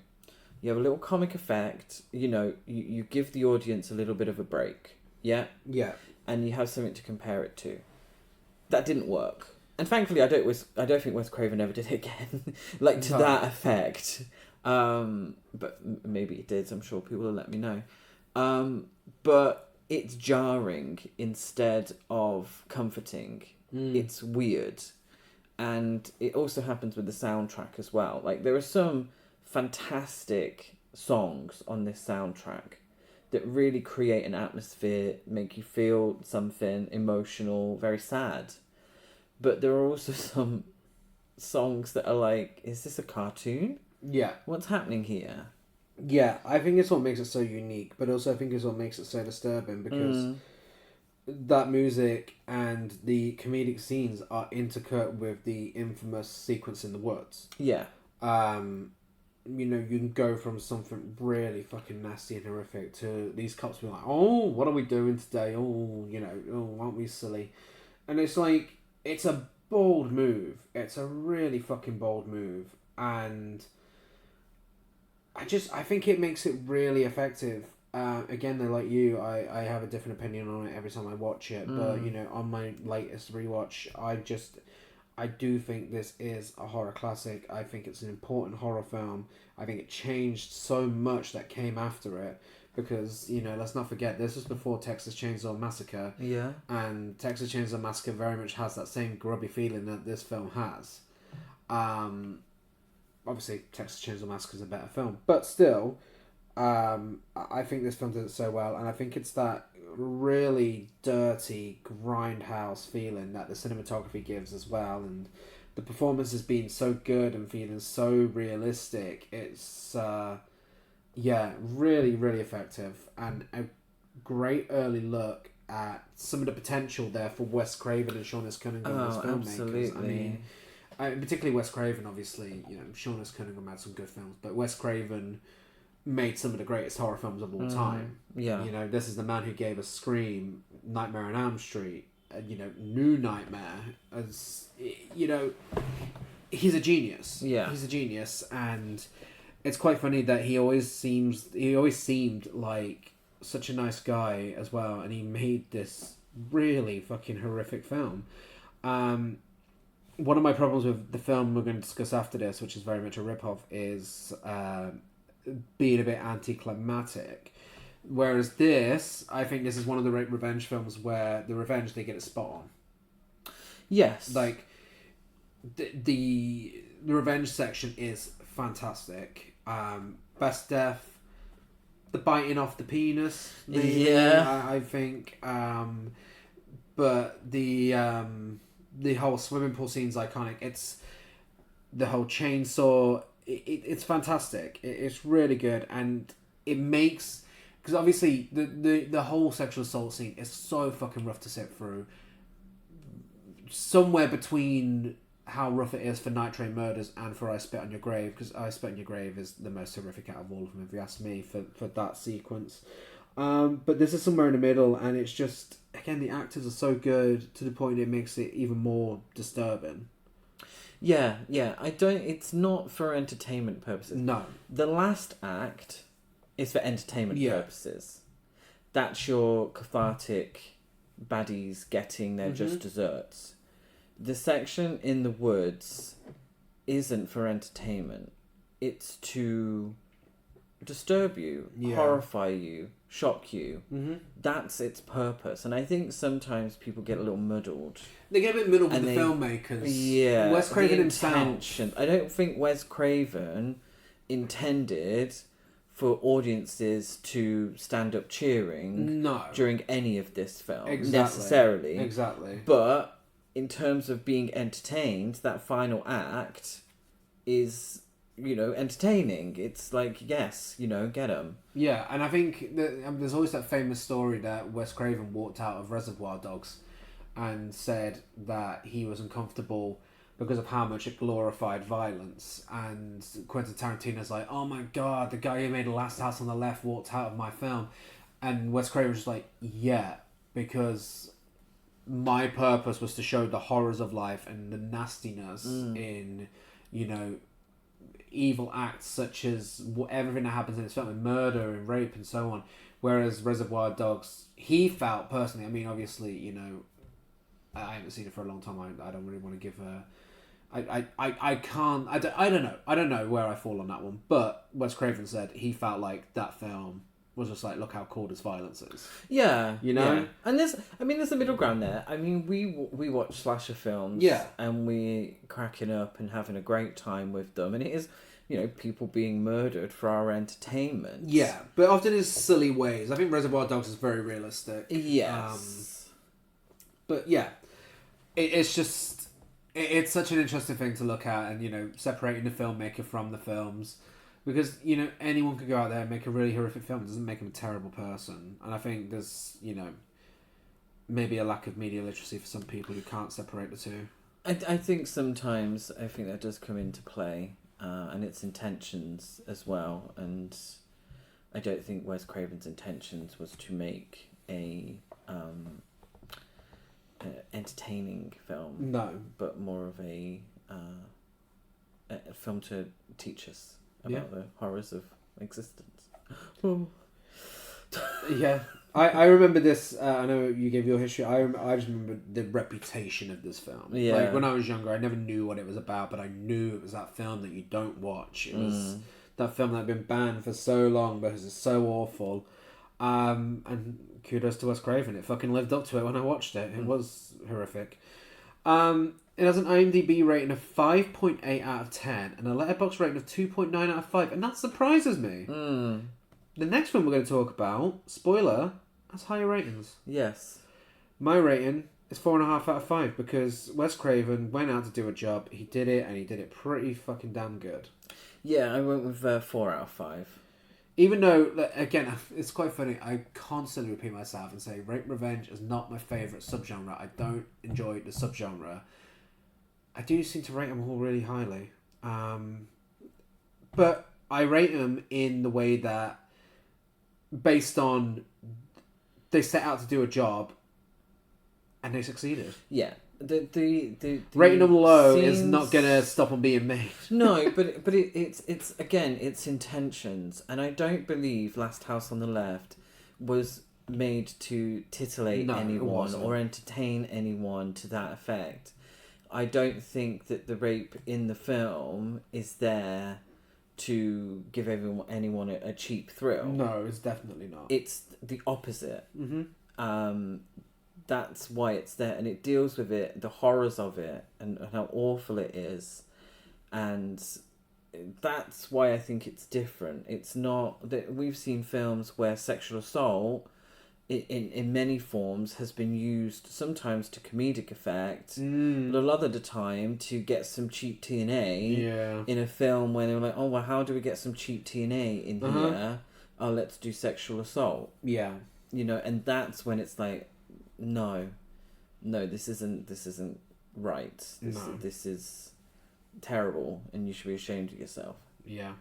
You have a little comic effect, you give the audience a little bit of a break. Yeah? Yeah. And you have something to compare it to. That didn't work. And thankfully, I don't think Wes Craven ever did it again, to that effect. But maybe it did. I'm sure people will let me know. But it's jarring instead of comforting. It's weird. And it also happens with the soundtrack as well. There are some fantastic songs on this soundtrack that really create an atmosphere, make you feel something emotional, very sad. But there are also some songs that are is this a cartoon? Yeah. What's happening here? Yeah, I think it's what makes it so unique, but also I think it's what makes it so disturbing, because that music and the comedic scenes are intercut with the infamous sequence in the woods. Yeah. You can go from something really fucking nasty and horrific to these cops being like, oh, what are we doing today? Oh, aren't we silly? And it's it's a bold move. It's a really fucking bold move. And I think it makes it really effective. Again, though, like you, I have a different opinion on it every time I watch it. But, on my latest rewatch, I do think this is a horror classic. I think it's an important horror film. I think it changed so much that came after it. because, you know, let's not forget, this was before Texas Chainsaw Massacre. Yeah. And Texas Chainsaw Massacre very much has that same grubby feeling that this film has. Obviously, Texas Chainsaw Massacre is a better film, but still, I think this film does it so well, and I think it's that really dirty grindhouse feeling that the cinematography gives as well, and the performance has been so good and feeling so realistic. It's really, really effective, and a great early look at some of the potential there for Wes Craven and Sean S. Cunningham as filmmakers. Absolutely. I mean, particularly Wes Craven, obviously. You know, Sean S. Cunningham had some good films, but Wes Craven made some of the greatest horror films of all time. Yeah. You know, this is the man who gave us Scream, Nightmare on Elm Street, you know, New Nightmare. As you know, he's a genius. Yeah. He's a genius, and it's quite funny that he always seemed like such a nice guy as well, and he made this really fucking horrific film. One of my problems with the film we're going to discuss after this, which is very much a rip-off, is being a bit anticlimactic. Whereas this, I think this is one of the revenge films where the revenge, they get it spot on. Yes. Like, the revenge section is fantastic. Best death, the biting off the penis, maybe, Yeah. I think. But the whole swimming pool scene's iconic. It's the whole chainsaw. It's fantastic. It's really good, and it makes, because obviously the whole sexual assault scene is so fucking rough to sit through. Somewhere between how rough it is for Night Train Murders and for I Spit on Your Grave, because I Spit on Your Grave is the most horrific out of all of them, if you ask me, for that sequence. But this is somewhere in the middle, and it's just, again, the actors are so good to the point it makes it even more disturbing. Yeah. It's not for entertainment purposes. No. The last act is for entertainment purposes. That's your cathartic baddies getting their just desserts. The section in the woods isn't for entertainment. It's to disturb you, horrify you, shock you. That's its purpose. And I think sometimes people get a little muddled. They get a bit muddled with the filmmakers. Yeah. Wes Craven the himself. intention. I don't think Wes Craven intended for audiences to stand up cheering during any of this film necessarily. Exactly. But in terms of being entertained, that final act is, you know, entertaining. It's like, yes, you know, get them. Yeah, and I think that, there's always that famous story that Wes Craven walked out of Reservoir Dogs and said that he was uncomfortable because of how much it glorified violence. And Quentin Tarantino's like, oh my god, the guy who made The Last House on the Left walked out of my film. And Wes Craven's just like, yeah, because my purpose was to show the horrors of life and the nastiness in, you know, evil acts such as everything that happens in this film, and murder and rape and so on. Whereas Reservoir Dogs, he felt personally, I mean, obviously, you know, I haven't seen it for a long time. I don't really want to give a... I don't know where I fall on that one. But Wes Craven said he felt like that film was just like, look how cool this violence is. Yeah. You know? Yeah. And there's a middle ground there. I mean, we watch slasher films. Yeah. And we cracking up and having a great time with them. And it is, you know, people being murdered for our entertainment. Yeah, but often in silly ways. I think Reservoir Dogs is very realistic. Yes. But yeah, it's just... It's such an interesting thing to look at, and, you know, separating the filmmaker from the films. Because, you know, anyone could go out there and make a really horrific film. It doesn't make them a terrible person. And I think there's, you know, maybe a lack of media literacy for some people who can't separate the two. I think sometimes, I think that does come into play, and its intentions as well. And I don't think Wes Craven's intentions was to make a entertaining film. No. But more of a film to teach us about the horrors of existence. Yeah. I remember this, I know you gave your history, I just remember the reputation of this film. Yeah. Like, when I was younger, I never knew what it was about, but I knew it was that film that you don't watch. It was that film that had been banned for so long because it's so awful. And kudos to Wes Craven. It fucking lived up to it when I watched it. It was horrific. It has an IMDb rating of 5.8 out of 10 and a Letterboxd rating of 2.9 out of 5. And that surprises me. The next film we're going to talk about, spoiler, has higher ratings. Yes. My rating is 4.5 out of 5 because Wes Craven went out to do a job. He did it, and he did it pretty fucking damn good. Yeah, I went with 4 out of 5. Even though, again, it's quite funny, I constantly repeat myself and say rape revenge is not my favourite subgenre. I don't enjoy the subgenre. I do seem to rate them all really highly. But I rate them in the way that, based on, they set out to do a job, and they succeeded. Yeah. The rating them low scenes... is not going to stop them being made. No, but it's again, it's intentions. And I don't believe Last House on the Left was made to titillate anyone or entertain anyone to that effect. I don't think that the rape in the film is there to give anyone a cheap thrill. No, it's definitely not. It's the opposite. That's why it's there, and it deals with it, the horrors of it, and how awful it is, and that's why I think it's different. It's not that we've seen films where sexual assault, in many forms, has been used sometimes to comedic effect, but a lot of the time to get some cheap TNA in a film where they were like, oh well, how do we get some cheap TNA in here? Oh, let's do sexual assault. Yeah, and that's when it's like, no, this isn't right. This is terrible, and you should be ashamed of yourself. Yeah.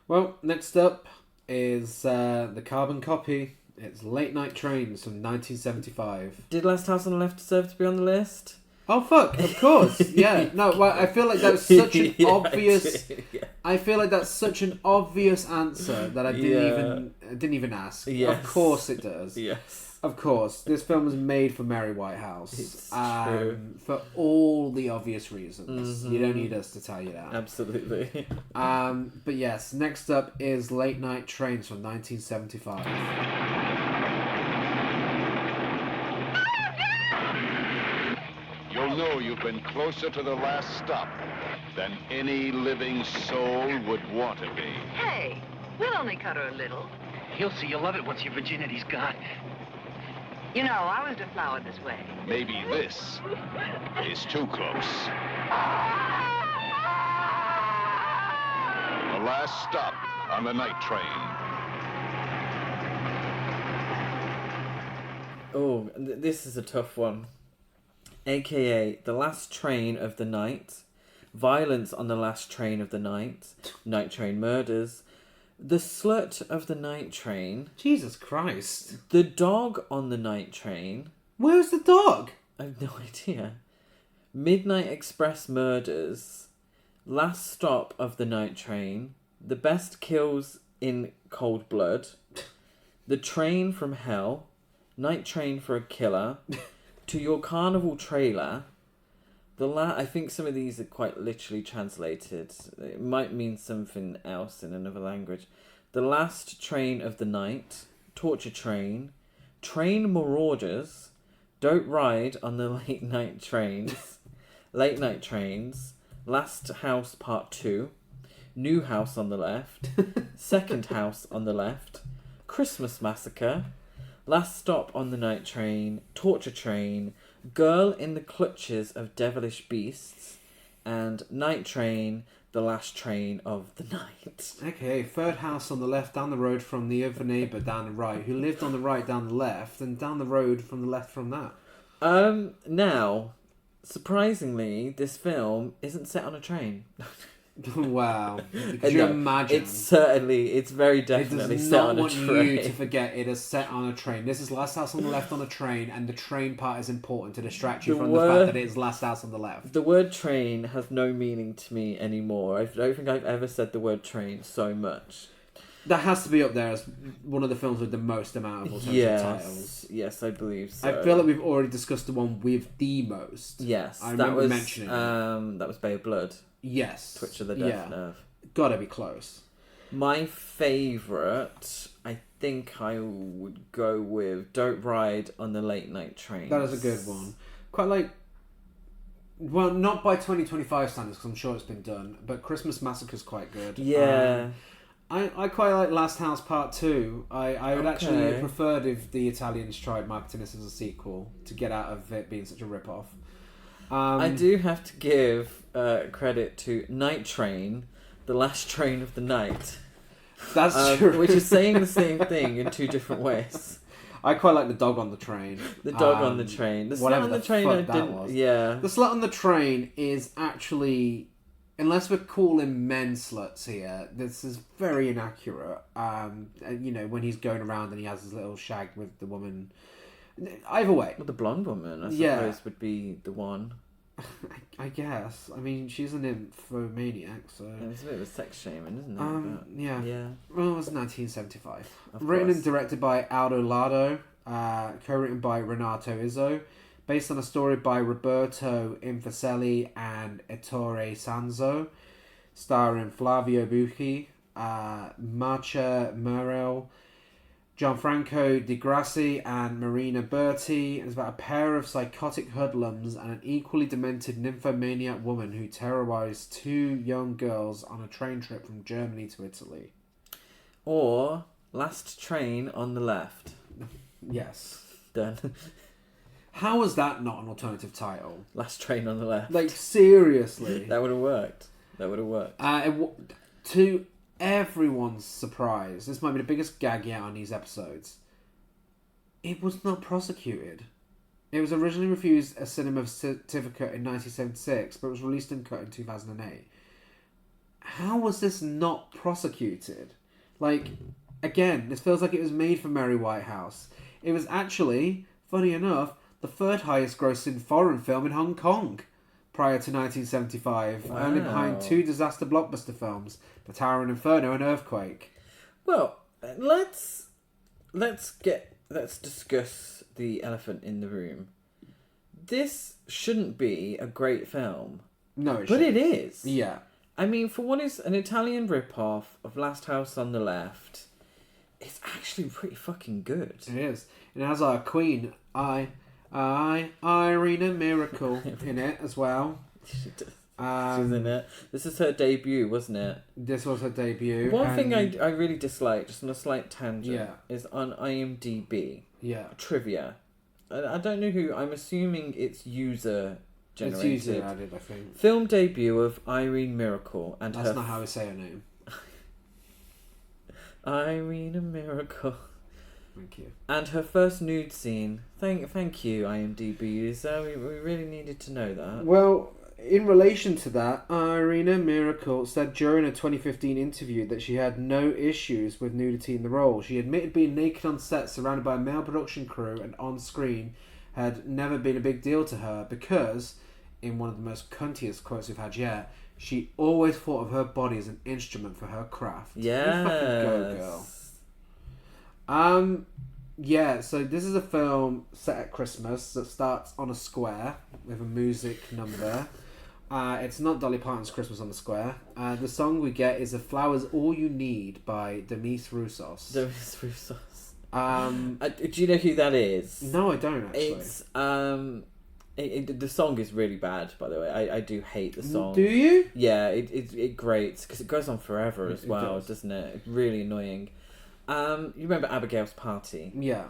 Well, next up is the carbon copy. It's Late Night Trains from 1975. Did Last House on the Left deserve to be on the list? Oh fuck! Of course, yeah. No, well, I feel like that's such an obvious. Yeah. I feel like that's such an obvious answer that I didn't even ask. Yes. Of course it does. Yes. Of course, this film was made for Mary Whitehouse. It's true. For all the obvious reasons. You don't need us to tell you that. Absolutely. But yes, next up is Late Night Trains from 1975. You'll know you've been closer to the last stop than any living soul would want to be. Hey, we'll only cut her a little. You'll see you'll love it once your virginity's gone. You know, I was deflowered this way. Maybe this is too close. The last stop on the night train. Oh, this is a tough one. AKA The Last Train of the Night, Violence on the Last Train of the Night, Night Train Murders, The Slut of the Night Train. Jesus Christ. The Dog on the Night Train. Where's the dog? I have no idea. Midnight Express Murders. Last Stop of the Night Train. The Best Kills in Cold Blood. The Train from Hell. Night Train for a Killer. To Your Carnival Trailer. I think some of these are quite literally translated. It might mean something else in another language. The Last Train of the Night, Torture Train, Train Marauders, Don't Ride on the Late Night Trains, Late Night Trains, Last House Part 2, New House on the Left, Second House on the Left, Christmas Massacre, Last Stop on the Night Train, Torture Train, Girl in the Clutches of Devilish Beasts, and Night Train, The Last Train of the Night. Okay, third house on the left, down the road from the other neighbour down the right, who lived on the right down the left, and down the road from the left from that. Now, surprisingly, this film isn't set on a train. Wow. Could you imagine? It's very definitely set on a train. It does not want you to forget it is set on a train. This is Last House on the Left on a train, and the train part is important to distract you from the fact that it is Last House on the Left. The word train has no meaning to me anymore. I don't think I've ever said the word train so much. That has to be up there as one of the films with the most amount of alternative titles. Yes, I believe so. I feel like we've already discussed the one with the most. Yes, I remember mentioning it. That was Bay of Blood. Yes. Twitch of the Death Nerve. Gotta be close. My favourite, I think I would go with Don't Ride on the Late Night Train. That is a good one. Quite like... Well, not by 2025 standards, because I'm sure it's been done, but Christmas Massacre's quite good. Yeah. I quite like Last House Part 2. I would actually have Okay. preferred if the Italians tried marketing this as a sequel to get out of it being such a rip-off. I do have to give credit to Night Train, the last train of the night. That's true. Which is saying the same thing in two different ways. I quite like the dog on the train. The dog on the train. The slut whatever on the the train fuck I that didn't... was. Yeah. The slut on the train is actually... Unless we're calling men sluts here, this is very inaccurate. You know, when he's going around and he has his little shag with the woman. Either way. Well, the blonde woman, I Yeah. suppose, would be the one. I guess. I mean, she's an nymphomaniac, so... Yeah, it's a bit of a sex shaming, isn't it? But, yeah. Yeah. Well, it was 1975. Of Written course. and directed by Aldo Lado, co-written by Renato Izzo, based on a story by Roberto Infaselli and Ettore Sanzo, starring Flavio Bucchi, Marcia Murrell, Gianfranco Di Grassi and Marina Berti. It's about a pair of psychotic hoodlums and an equally demented nymphomaniac woman who terrorise two young girls on a train trip from Germany to Italy. Or Last Train on the Left. Yes. Done. How is that not an alternative title? Last Train on the Left. Like, seriously. That would have worked. That would have worked. To everyone's surprise, this might be the biggest gag yet on these episodes, it was not prosecuted. It was originally refused a cinema certificate in 1976, but was released uncut in 2008. How was this not prosecuted? Like, again, this feels like it was made for Mary Whitehouse. It was actually, funny enough, the third highest grossing foreign film in Hong Kong prior to 1975, only behind two disaster blockbuster films, The Tower and Inferno and Earthquake. Well, let's discuss the elephant in the room. This shouldn't be a great film. No, it but shouldn't. it is. Yeah. I mean, for what is an Italian rip-off of Last House on the Left, it's actually pretty fucking good. It is. It has our queen, Irina Miracle in it as well. She does. She's in it. This is her debut, wasn't it? This was her debut. One thing I really dislike, just on a slight tangent, Yeah. is on IMDb. Yeah. Trivia. I don't know who, I'm assuming it's user generated. It's user added, I think. Film debut of Irene Miracle and That's her... not how we say her name. Irene Miracle. Thank you. And her first nude scene. Thank you, IMDb user. We really needed to know that. Well, in relation to that, Irina Miracle said during a 2015 interview that she had no issues with nudity in the role. She admitted being naked on set surrounded by a male production crew and on screen had never been a big deal to her because, in one of the most cuntiest quotes we've had yet, she always thought of her body as an instrument for her craft. Yeah. You fucking go, girl. Yeah, so this is a film set at Christmas that starts on a square with a music number. It's not Dolly Parton's Christmas on the Square. The song we get is "A Flower's All You Need" by Demis Roussos. Demis Roussos. Do you know who that is? No, I don't actually. It's the song is really bad, by the way. I do hate the song. Do you? Yeah, it grates because it goes on forever as well, does. doesn't it? It's really annoying. You remember Abigail's Party? Yeah.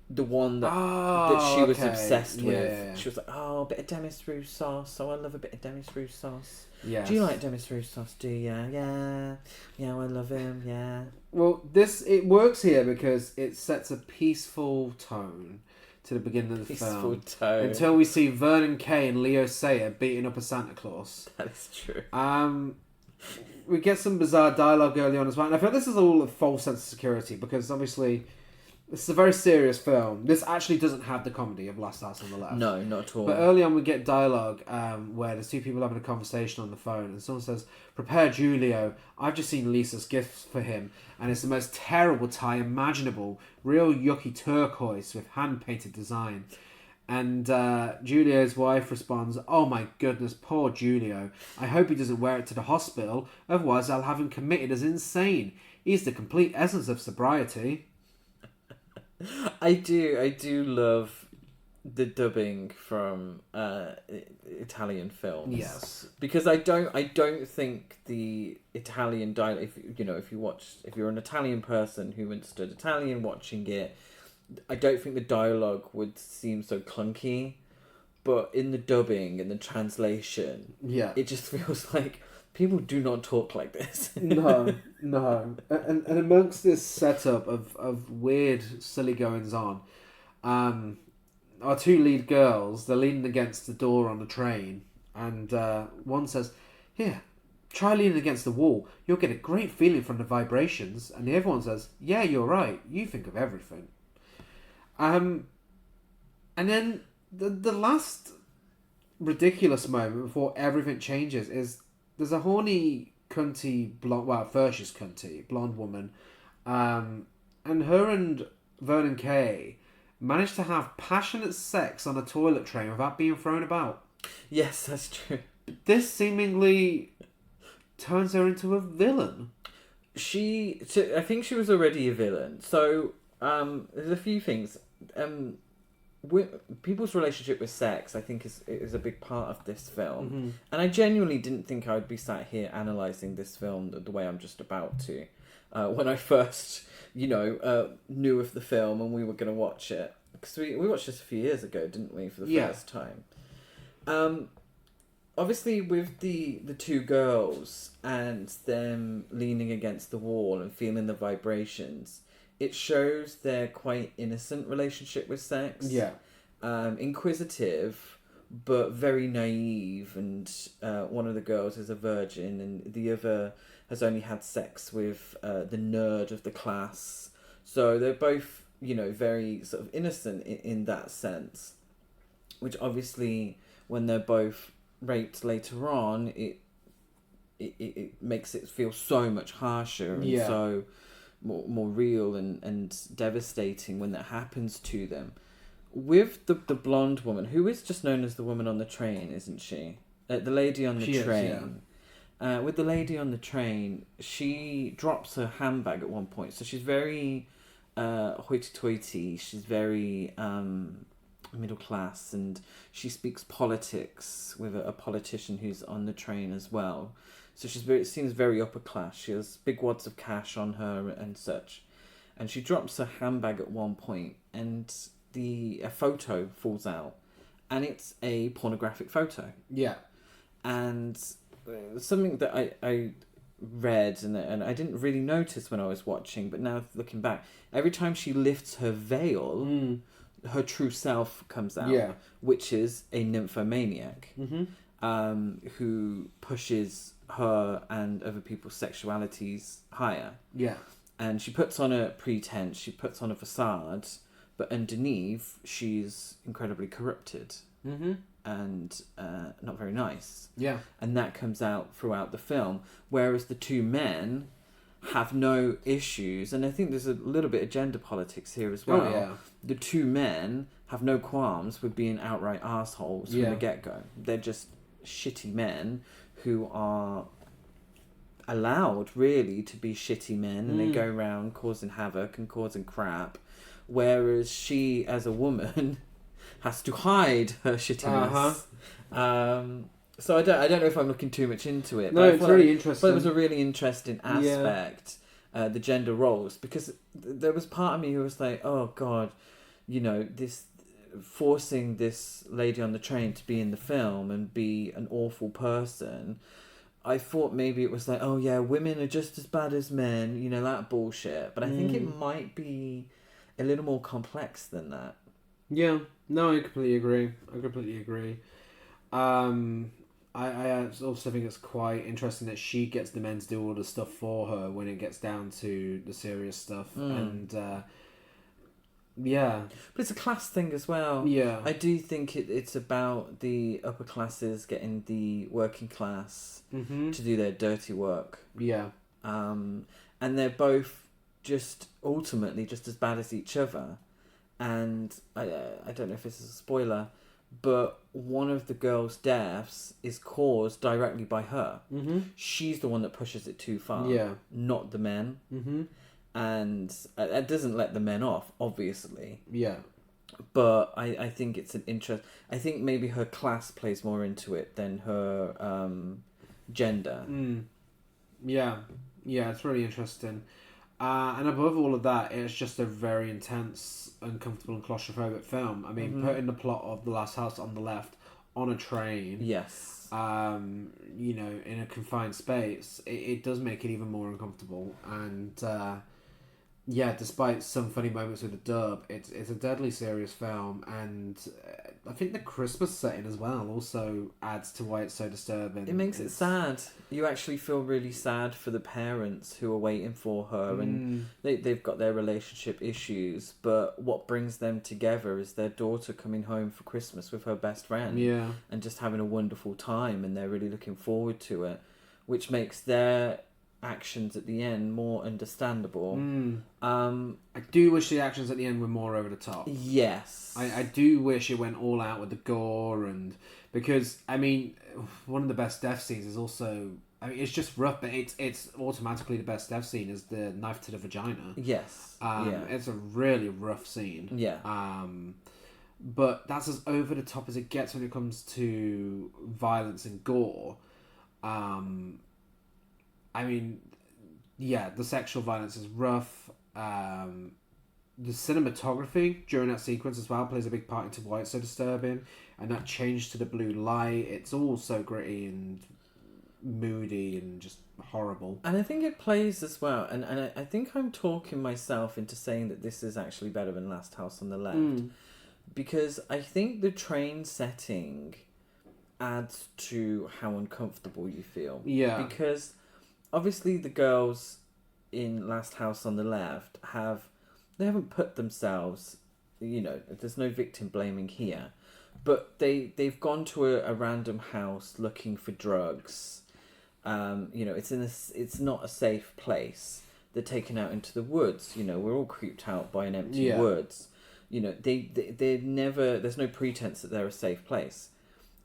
The one that she was obsessed with. Yeah. She was like, oh, a bit of Demis Roussos. Oh, I love a bit of Demis Roussos. Yes. Do you like Demis Roussos? Do you? Yeah. Yeah, I love him. Yeah. Well, it works here because it sets a peaceful tone to the beginning of the Peaceful film. tone. Until we see Vernon Kay and Leo Sayer beating up a Santa Claus. That is true. We get some bizarre dialogue early on as well. And I feel this is all a false sense of security because obviously this is a very serious film. This actually doesn't have the comedy of Last House on the Left. No, not at all. But early on we get dialogue where there's two people having a conversation on the phone and someone says, "Prepare Giulio. I've just seen Lisa's gifts for him and it's the most terrible tie imaginable. Real yucky turquoise with hand-painted design." And Giulio's wife responds, "Oh my goodness, poor Giulio. I hope he doesn't wear it to the hospital. Otherwise I'll have him committed as insane. He's the complete essence of sobriety." I do love the dubbing from Italian films. Yes. Because I don't think the Italian dialect, if you're an Italian person who understood Italian watching it, I don't think the dialogue would seem so clunky. But in the dubbing and the translation, it just feels like people do not talk like this. No. And amongst this setup of weird, silly goings on, our two lead girls, they're leaning against the door on the train, and one says, "Here, try leaning against the wall. You'll get a great feeling from the vibrations." And the other one says, "Yeah, you're right. You think of everything." And then the last ridiculous moment before everything changes is there's a horny, cunty, blonde, well, first she's cunty, blonde woman, and her and Vernon Kay managed to have passionate sex on a toilet train without being thrown about. Yes, that's true. This seemingly turns her into a villain. I think she was already a villain. So, there's a few things. People's relationship with sex, I think, is a big part of this film. Mm-hmm. And I genuinely didn't think I would be sat here analysing this film the way I'm just about to. When I first, knew of the film and we were going to watch it. Because we watched this a few years ago, didn't we, for the first time. Obviously, with the two girls and them leaning against the wall and feeling the vibrations, it shows their quite innocent relationship with sex. Yeah. Inquisitive, but very naive. And one of the girls is a virgin, and the other has only had sex with the nerd of the class. So they're both, very sort of innocent in that sense. Which obviously, when they're both raped later on, it makes it feel so much harsher and so more real and devastating when that happens to them. With the blonde woman, who is just known as the woman on the train, isn't she? The lady on the train. With the lady on the train, she drops her handbag at one point. So she's very hoity-toity. She's very middle class, and she speaks politics with a politician who's on the train as well. So seems very upper class. She has big wads of cash on her and such. And she drops her handbag at one point, and a photo falls out, and it's a pornographic photo. Yeah. And something that I read and I didn't really notice when I was watching, but now looking back, every time she lifts her veil, her true self comes out, which is a nymphomaniac who pushes her and other people's sexualities higher. Yeah. And she puts on a pretense, she puts on a facade, but underneath she's incredibly corrupted and not very nice. Yeah. And that comes out throughout the film, whereas the two men have no issues, and I think there's a little bit of gender politics here as well. Oh, yeah. The two men have no qualms with being outright assholes from the get-go. They're just shitty men who are allowed, really, to be shitty men, and they go around causing havoc and causing crap, whereas she, as a woman, has to hide her shittiness. So I don't know if I'm looking too much into it. No, but it's really interesting. But it was a really interesting aspect, the gender roles, because there was part of me who was like, oh God, this forcing this lady on the train to be in the film and be an awful person. I thought maybe it was like, oh yeah, women are just as bad as men, that bullshit. But I think it might be a little more complex than that. Yeah, no, I completely agree. I also think it's quite interesting that she gets the men to do all the stuff for her when it gets down to the serious stuff. And but it's a class thing as well. Yeah, I do think it's about the upper classes getting the working class to do their dirty work. Yeah, and they're both just ultimately just as bad as each other. And I don't know if this is a spoiler, but one of the girls' deaths is caused directly by her. She's the one that pushes it too far, not the men. and it doesn't let the men off, obviously. Yeah. But I think it's an interest. I think maybe her class plays more into it than her gender. Yeah, it's really interesting. And above all of that, it's just a very intense, uncomfortable, and claustrophobic film. I mean, putting the plot of The Last House on the Left on a train, Yes. you know, in a confined space, it does make it even more uncomfortable. And yeah, despite some funny moments with the dub, it's a deadly serious film, and I think the Christmas setting as well also adds to why it's so disturbing. It makes it sad. You actually feel really sad for the parents who are waiting for her, and they've got their relationship issues, but what brings them together is their daughter coming home for Christmas with her best friend, and just having a wonderful time, and they're really looking forward to it, which makes their actions at the end more understandable. I do wish the actions at the end were more over the top. Yes. I do wish it went all out with the gore, and because I mean, one of the best death scenes is also, I mean, it's just rough, but it's automatically the best death scene is the knife to the vagina. Yes. It's a really rough scene. Yeah. But that's as over the top as it gets when it comes to violence and gore. I mean, yeah, the sexual violence is rough. The cinematography during that sequence as well plays a big part into why it's so disturbing. And that change to the blue light, it's all so gritty and moody and just horrible. And I think it plays as well. And I think I'm talking myself into saying that this is actually better than Last House on the Left. Because I think the train setting adds to how uncomfortable you feel. Yeah. Because obviously the girls in Last House on the Left they haven't put themselves, you know, there's no victim blaming here, but they've gone to a random house looking for drugs. You know, it's not a safe place. They're taken out into the woods. You know, we're all creeped out by an empty woods. You know, they never, there's no pretense that they're a safe place.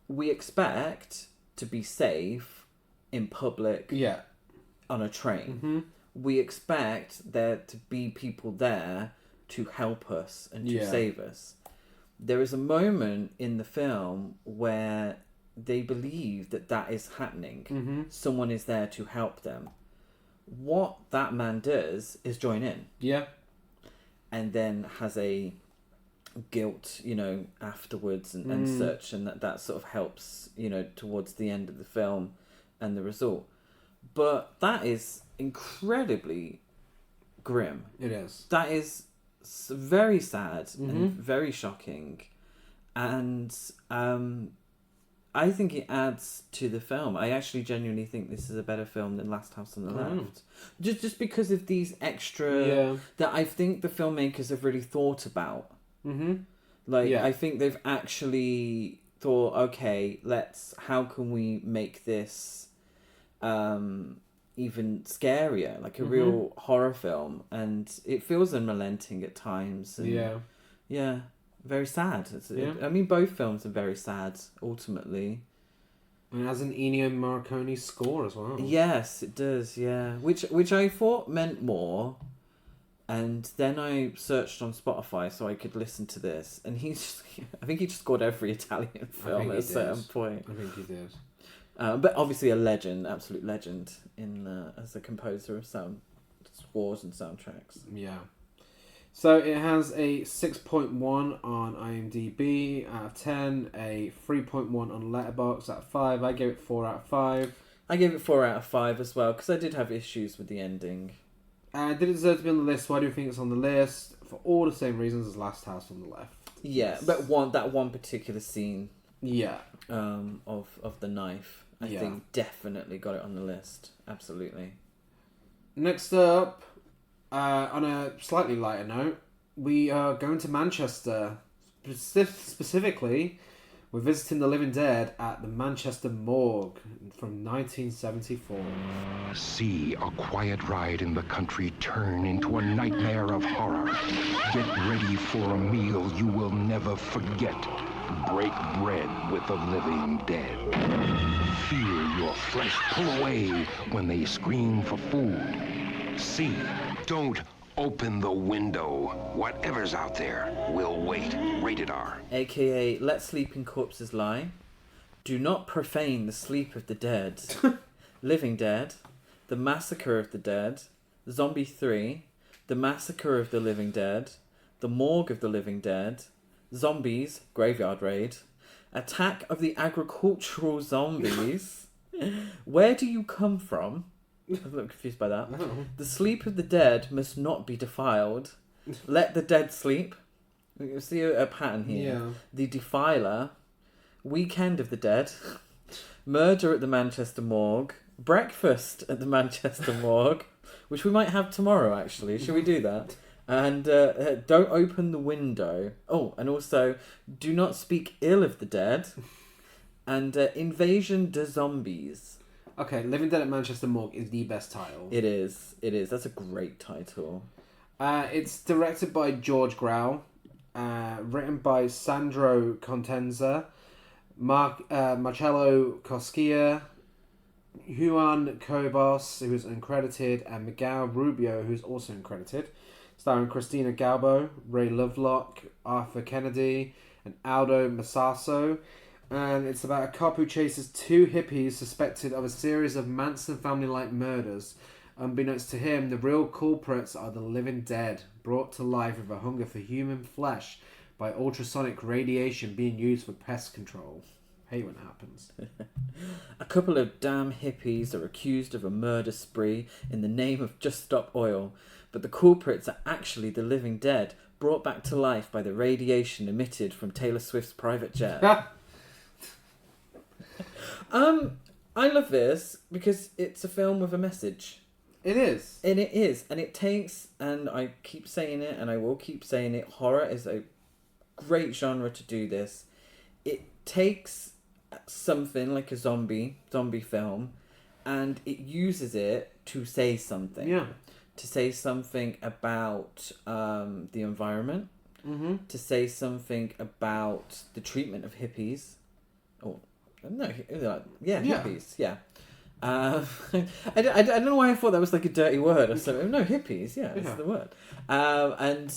We expect to be safe in public. Yeah. On a train. We expect there to be people there to help us and to save us. There is a moment in the film where they believe that is happening. Someone is there to help them. What that man does is join in. Yeah. And then has a guilt, you know, afterwards and such, and that sort of helps, you know, towards the end of the film and the result. But that is incredibly grim. It is. That is very sad and very shocking. And I think it adds to the film. I actually genuinely think this is a better film than Last House on the Left. Just because of these extra... that I think the filmmakers have really thought about. I think they've actually thought, okay, how can we make this... even scarier, like a real horror film, and it feels unrelenting at times. And very sad. I mean, both films are very sad ultimately. And it has an Ennio Morricone score as well. Yes, it does. Yeah, which I thought meant more, and then I searched on Spotify so I could listen to this, and I think he just scored every Italian film at a certain point. I think he did. But obviously a legend, absolute legend as a composer of scores and soundtracks. Yeah. So it has a 6.1 on IMDb out of 10, a 3.1 on Letterboxd out of 5. I gave it 4 out of 5. I gave it 4 out of 5 as well, because I did have issues with the ending. Did it deserve to be on the list? Why do you think it's on the list? For all the same reasons as Last House on the Left. Yeah, but that one particular scene of the knife, I think definitely got it on the list. Absolutely. Next up, on a slightly lighter note, we are going to Manchester. Specifically, we're visiting the living dead at the Manchester Morgue from 1974. See a quiet ride in the country turn into a nightmare of horror. Get ready for a meal you will never forget. Break bread with the living dead. Feel your flesh pull away when they scream for food. See, don't Open the window. Whatever's out there will wait. Rated R. AKA Let Sleeping Corpses Lie. Do not profane the sleep of the dead. Living Dead. The Massacre of the Dead. Zombie 3. The Massacre of the Living Dead. The Morgue of the Living Dead. Zombies. Graveyard Raid. Attack of the Agricultural Zombies. Where Do You Come From? I'm a little confused by that. Oh. The Sleep of the Dead Must Not Be Defiled. Let the Dead Sleep. You see a pattern here. Yeah. The Defiler. Weekend of the Dead. Murder at the Manchester Morgue. Breakfast at the Manchester Morgue, which we might have tomorrow, actually. Should we do that? And Don't Open the Window. Oh, and also Do Not Speak Ill of the Dead. And Invasion de Zombies. Okay, Living Dead at Manchester Morgue is the best title. It is. That's a great title. It's directed by Jorge Grau, written by Sandro Contenza, Marcello Coscia, Juan Cobos, who is uncredited, and Miguel Rubio, who's also uncredited, starring Christina Galbo, Ray Lovelock, Arthur Kennedy, and Aldo Masasso. And it's about a cop who chases two hippies suspected of a series of Manson family-like murders. Unbeknownst to him, the real culprits are the living dead, brought to life with a hunger for human flesh by ultrasonic radiation being used for pest control. Hate when it happens. A couple of damn hippies are accused of a murder spree in the name of Just Stop Oil, but the culprits are actually the living dead, brought back to life by the radiation emitted from Taylor Swift's private jet. I love this because it's a film with a message. It is. And it is. And it takes, and I keep saying it, and I will keep saying it, horror is a great genre to do this. It takes something like a zombie film, and it uses it to say something. Yeah. To say something about the environment. Mm-hmm. To say something about the treatment of hippies. Oh, no, hippies, yeah. I don't know why I thought that was like a dirty word or something. No, hippies, it's the word. And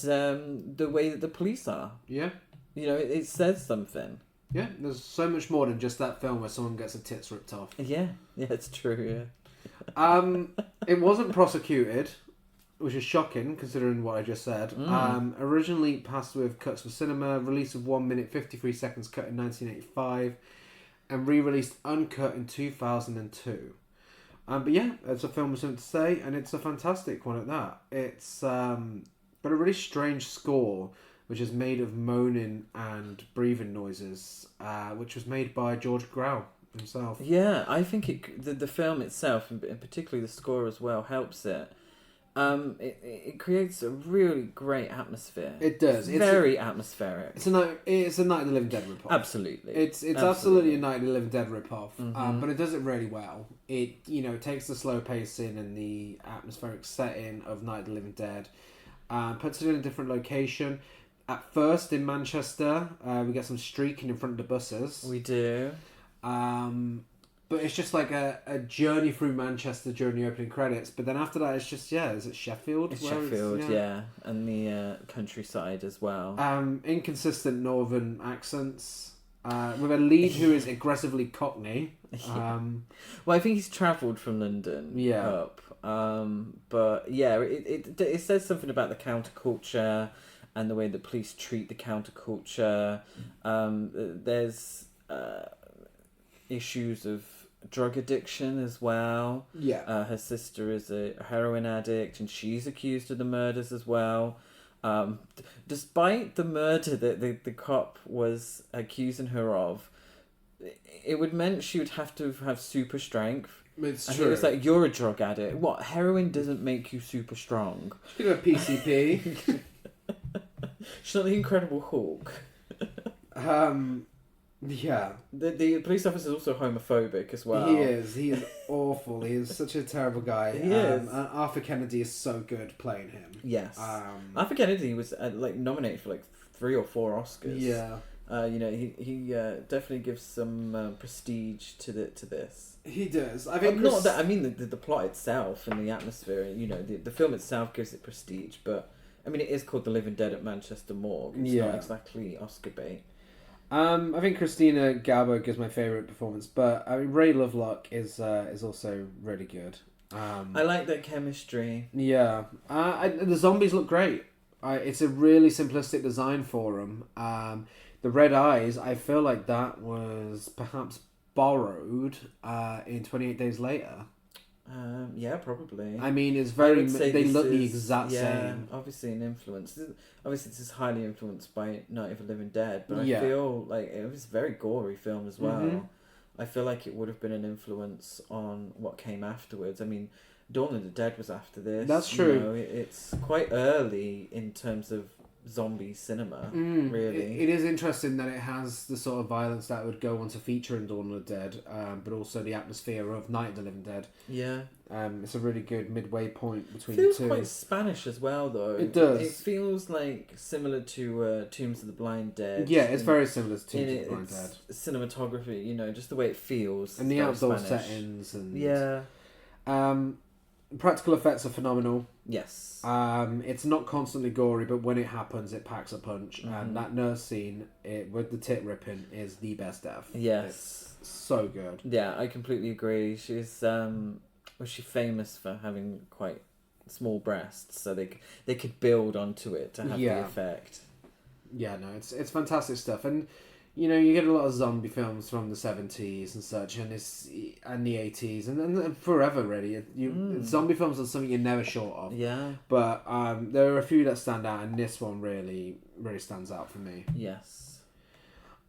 the way that the police are. Yeah. You know, it says something. Yeah, there's so much more than just that film where someone gets a tits ripped off. Yeah, it's true, yeah. It wasn't prosecuted, which is shocking considering what I just said. Originally passed with cuts for cinema, released with 1 minute 53 seconds cut in 1985, and re-released uncut in 2002. But yeah, it's a film with something to say, and it's a fantastic one at that. It's but a really strange score, which is made of moaning and breathing noises, which was made by Jorge Grau himself. Yeah, I think the film itself, and particularly the score as well, helps it. It creates a really great atmosphere. It does. It's very atmospheric. It's a Night of the Living Dead ripoff. Absolutely. It's absolutely a Night of the Living Dead ripoff. But it does it really well. It takes the slow pacing and the atmospheric setting of Night of the Living Dead, puts it in a different location. At first in Manchester, we get some streaking in front of the buses. We do. But it's just like a journey through Manchester during the opening credits. But then after that, it's just, is it Sheffield? It's Sheffield, yeah. And the countryside as well. Inconsistent northern accents. With a lead who is aggressively Cockney. Well, I think he's travelled from London up. But yeah, it says something about the counterculture and the way the police treat the counterculture. There's issues of drug addiction as well. Yeah. Her sister is a heroin addict, and she's accused of the murders as well. Despite the murder that the cop was accusing her of, it would meant she would have to have super strength. It's and true. it was like, you're a drug addict. What? Heroin doesn't make you super strong. She's got a PCP. She's not the Incredible Hulk. Yeah. The police officer is also homophobic as well. He is awful. He is such a terrible guy. He is. And Arthur Kennedy is so good playing him. Yes. Arthur Kennedy was nominated for 3 or 4 Oscars. Yeah. He definitely gives some prestige to this. He does. I think not that. I mean, the plot itself and the atmosphere. The film itself gives it prestige, but I mean, it is called The Living Dead at Manchester Morgue. It's not exactly Oscar bait. I think Christina Galbo gives my favourite performance, but I mean, Ray Lovelock is also really good. I like their chemistry. Yeah, the zombies look great. It's a really simplistic design for them. The red eyes, I feel like that was perhaps borrowed in 28 Days Later. Yeah, probably. I mean, it's very. They look the exact same. Yeah, obviously an influence. Obviously, this is highly influenced by Night of the Living Dead, but I Yeah. feel like it was a very gory film as well. Mm-hmm. I feel like it would have been an influence on what came afterwards. I mean, Dawn of the Dead was after this. That's true. It's quite early in terms of zombie cinema, really. It is interesting that it has the sort of violence that would go on to feature in Dawn of the Dead, but also the atmosphere of Night of the Living Dead. Yeah. It's a really good midway point between It feels the two. quite Spanish as well, though. It does. It feels like similar to Tombs of the Blind Dead. Yeah, it's very similar to Tombs of the Blind Dead. Cinematography, just the way it feels. And the outdoor Spanish. settings. And Yeah. Practical effects are phenomenal. Yes. It's not constantly gory, but when it happens, it packs a punch. Mm-hmm. And that nurse scene with the tit ripping is the best ever. Yes. It's so good. Yeah, I completely agree. She's was she famous for having quite small breasts, so they could build onto it to have the effect. Yeah, no, it's fantastic stuff, and you get a lot of zombie films from the 70s and such, and the 80s, and forever really. Zombie films are something you're never short of. Yeah. But there are a few that stand out, and this one really stands out for me. Yes.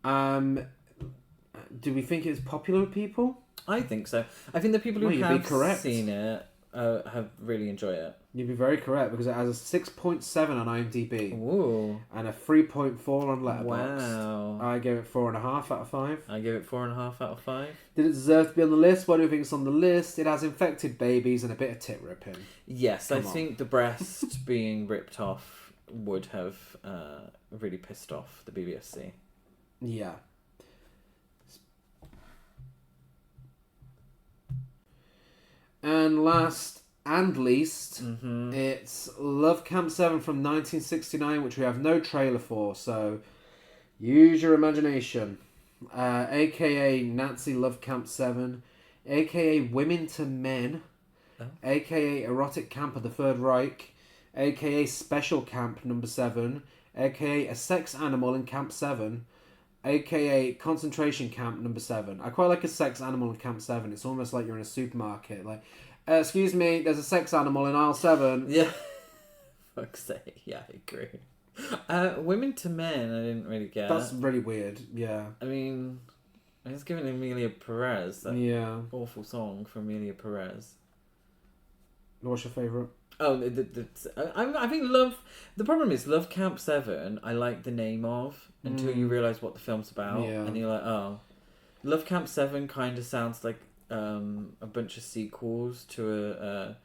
Do we think it's popular with people? I think so. I think the people who Well, you'd be correct. have seen it have really enjoyed it. You'd be very correct, because it has a 6.7 on IMDb. Ooh. And a 3.4 on Letterboxd. Wow. I gave it 4.5 out of 5. I give it 4.5 out of 5. Did it deserve to be on the list? Why do you think it's on the list? It has infected babies and a bit of tit ripping. Yes, I think the breast being ripped off would have really pissed off the BBFC. Yeah. And last and least, it's Love Camp 7 from 1969, which we have no trailer for, so use your imagination. AKA Nazi Love Camp 7, AKA Women to Men, AKA Erotic Camp of the Third Reich, AKA Special Camp Number 7, AKA A Sex Animal in Camp 7, AKA Concentration Camp Number 7. I quite like a sex animal in Camp 7. It's almost like you're in a supermarket. Like, excuse me, there's a sex animal in aisle 7. Yeah. Fuck's sake. Yeah, I agree. Women to Men, I didn't really get. That's really weird, yeah. I mean, I was giving Amelia Perez. That awful song for Amelia Perez. What's your favourite? Oh, I think Love... The problem is, Love Camp 7, I like the name of, until you realise what the film's about. Yeah. And you're like, oh. Love Camp 7 kind of sounds like a bunch of sequels to a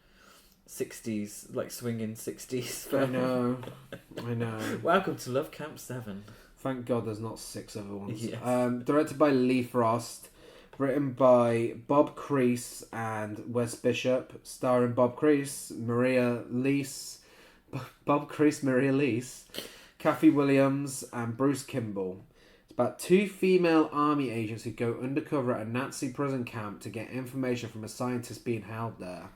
60s, like swinging 60s film. I know. Welcome to Love Camp 7. Thank God there's not 6 other ones. Yes. Directed by Lee Frost. Written by Bob Crease and Wes Bishop. Starring Bob Crease, Maria Leese, Kathy Williams, and Bruce Kimball. It's about 2 female army agents who go undercover at a Nazi prison camp to get information from a scientist being held there.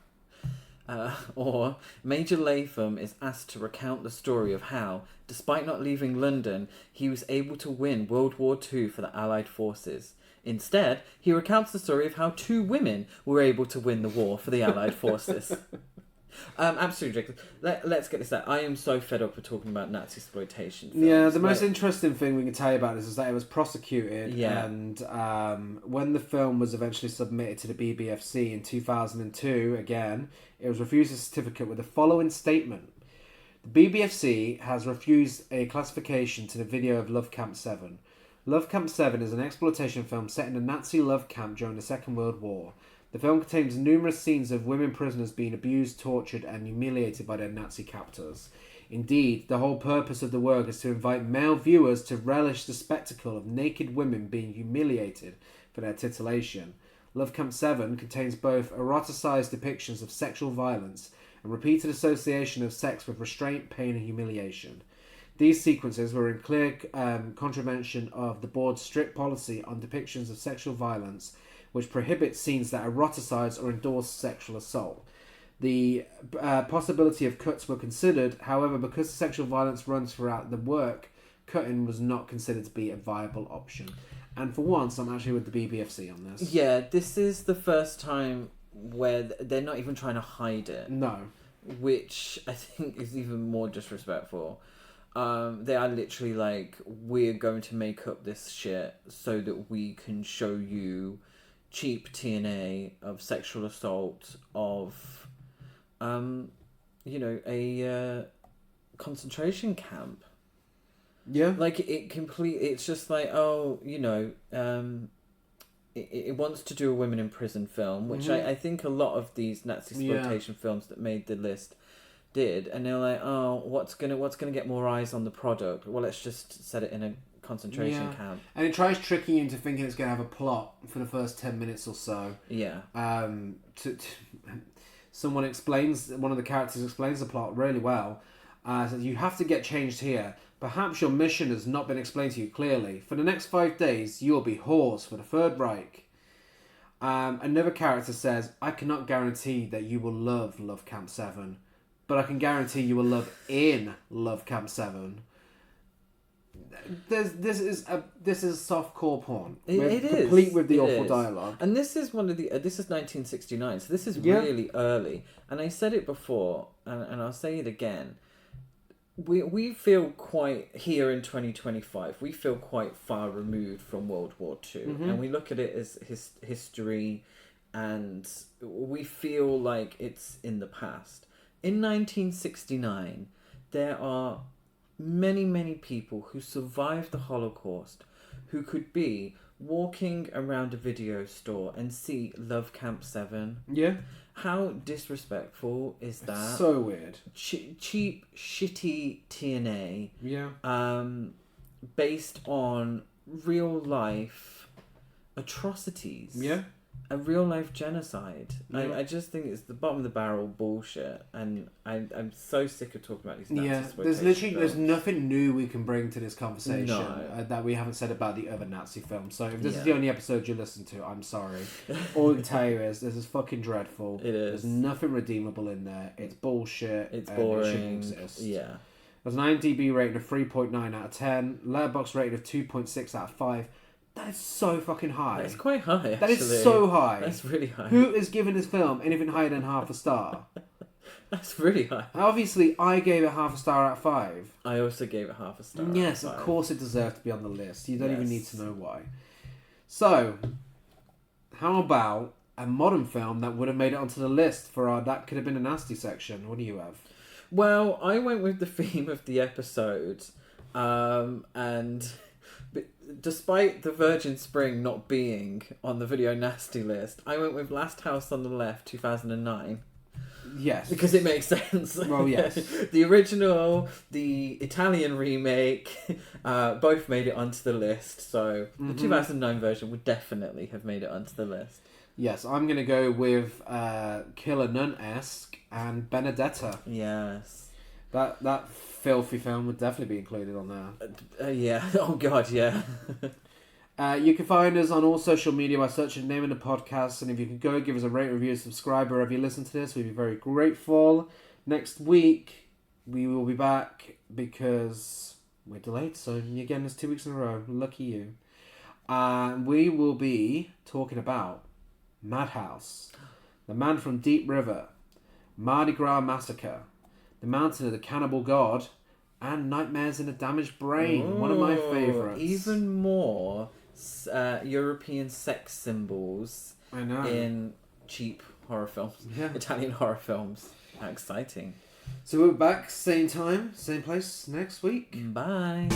Or Major Latham is asked to recount the story of how, despite not leaving London, he was able to win World War II for the Allied forces. Instead, he recounts the story of how 2 women were able to win the war for the Allied forces. Absolutely ridiculous. Let's get this out. I am so fed up with talking about nazisploitation films. Yeah, the most interesting thing we can tell you about this is that it was prosecuted, and when the film was eventually submitted to the BBFC in 2002, again, it was refused a certificate with the following statement. The BBFC has refused a classification to the video of Love Camp 7. Love Camp 7 is an exploitation film set in a Nazi love camp during the Second World War. The film contains numerous scenes of women prisoners being abused, tortured, and humiliated by their Nazi captors. Indeed, the whole purpose of the work is to invite male viewers to relish the spectacle of naked women being humiliated for their titillation. Love Camp 7 contains both eroticized depictions of sexual violence and repeated association of sex with restraint, pain, and humiliation. These sequences were in clear contravention of the board's strict policy on depictions of sexual violence, which prohibits scenes that eroticize or endorse sexual assault. The possibility of cuts were considered, however, because sexual violence runs throughout the work, cutting was not considered to be a viable option. And for once, I'm actually with the BBFC on this. Yeah, this is the first time where they're not even trying to hide it. No. Which I think is even more disrespectful. They are literally like, we're going to make up this shit so that we can show you cheap TNA of sexual assault of, a concentration camp. Yeah. Like, it's just like, it wants to do a women in prison film, which I think a lot of these nazisploitation films that made the list did, and they're like, oh, what's gonna get more eyes on the product? Well, let's just set it in a concentration camp. And it tries tricking you into thinking it's going to have a plot for the first 10 minutes or so. Yeah. One of the characters explains the plot really well. Says, you have to get changed here. Perhaps your mission has not been explained to you clearly. For the next 5 days, you will be whores for the Third Reich. Another character says, I cannot guarantee that you will love Camp 7, but I can guarantee you will love in Love Camp 7. This is softcore porn. It is complete with the it awful is. dialogue. And this is this is 1969, so this is really early. And I said it before, and I'll say it again. We feel quite, here in 2025, we feel quite far removed from World War II, and we look at it as history, and we feel like it's in the past. In 1969, there are many, many people who survived the Holocaust who could be walking around a video store and see Love Camp 7. Yeah. How disrespectful is that? So weird. Cheap, shitty TNA. Yeah. Based on real life atrocities. Yeah. A real life genocide. Yeah. I just think it's the bottom of the barrel bullshit, and I'm so sick of talking about these Nazi there's nothing new we can bring to this conversation that we haven't said about the other Nazi films. So if this is the only episode you listen to, I'm sorry. All I can tell you is this is fucking dreadful. It is. There's nothing redeemable in there. It's bullshit. It's boring. It shouldn't exist. Yeah. There's an IMDb rating of 3.9 out of 10. Letterboxd rating of 2.6 out of 5. That is so fucking high. That's quite high, actually. That is so high. That's really high. Who is giving this film anything higher than half a star? That's really high. Obviously, I gave it half a star out of 5. I also gave it half a star. Yes, out of 5. of course it deserved to be on the list. You don't even need to know why. So, how about a modern film that would have made it onto the list for our That Could Have Been a Nasty section? What do you have? Well, I went with the theme of the episode, and despite the Virgin Spring not being on the Video Nasty list, I went with Last House on the Left, 2009. Yes. Because it makes sense. Well, yes. The original, the Italian remake, both made it onto the list. So the 2009 version would definitely have made it onto the list. Yes, I'm going to go with Killer Nun-esque and Benedetta. Yes. That filthy film would definitely be included on there. Yeah. Oh, God, yeah. You can find us on all social media by searching the name of the podcast, and if you could go give us a rate, review, subscribe wherever you listen to this, we'd be very grateful. Next week we will be back because we're delayed, so again it's 2 weeks in a row. Lucky you. We will be talking about Madhouse, The Man from Deep River, Mardi Gras Massacre, The Mountain of the Cannibal God, and Nightmares in a Damaged Brain. Ooh, one of my favourites. Even more European sex symbols in cheap horror films. Yeah. Italian horror films. How exciting. So we're back, same time, same place next week. Bye.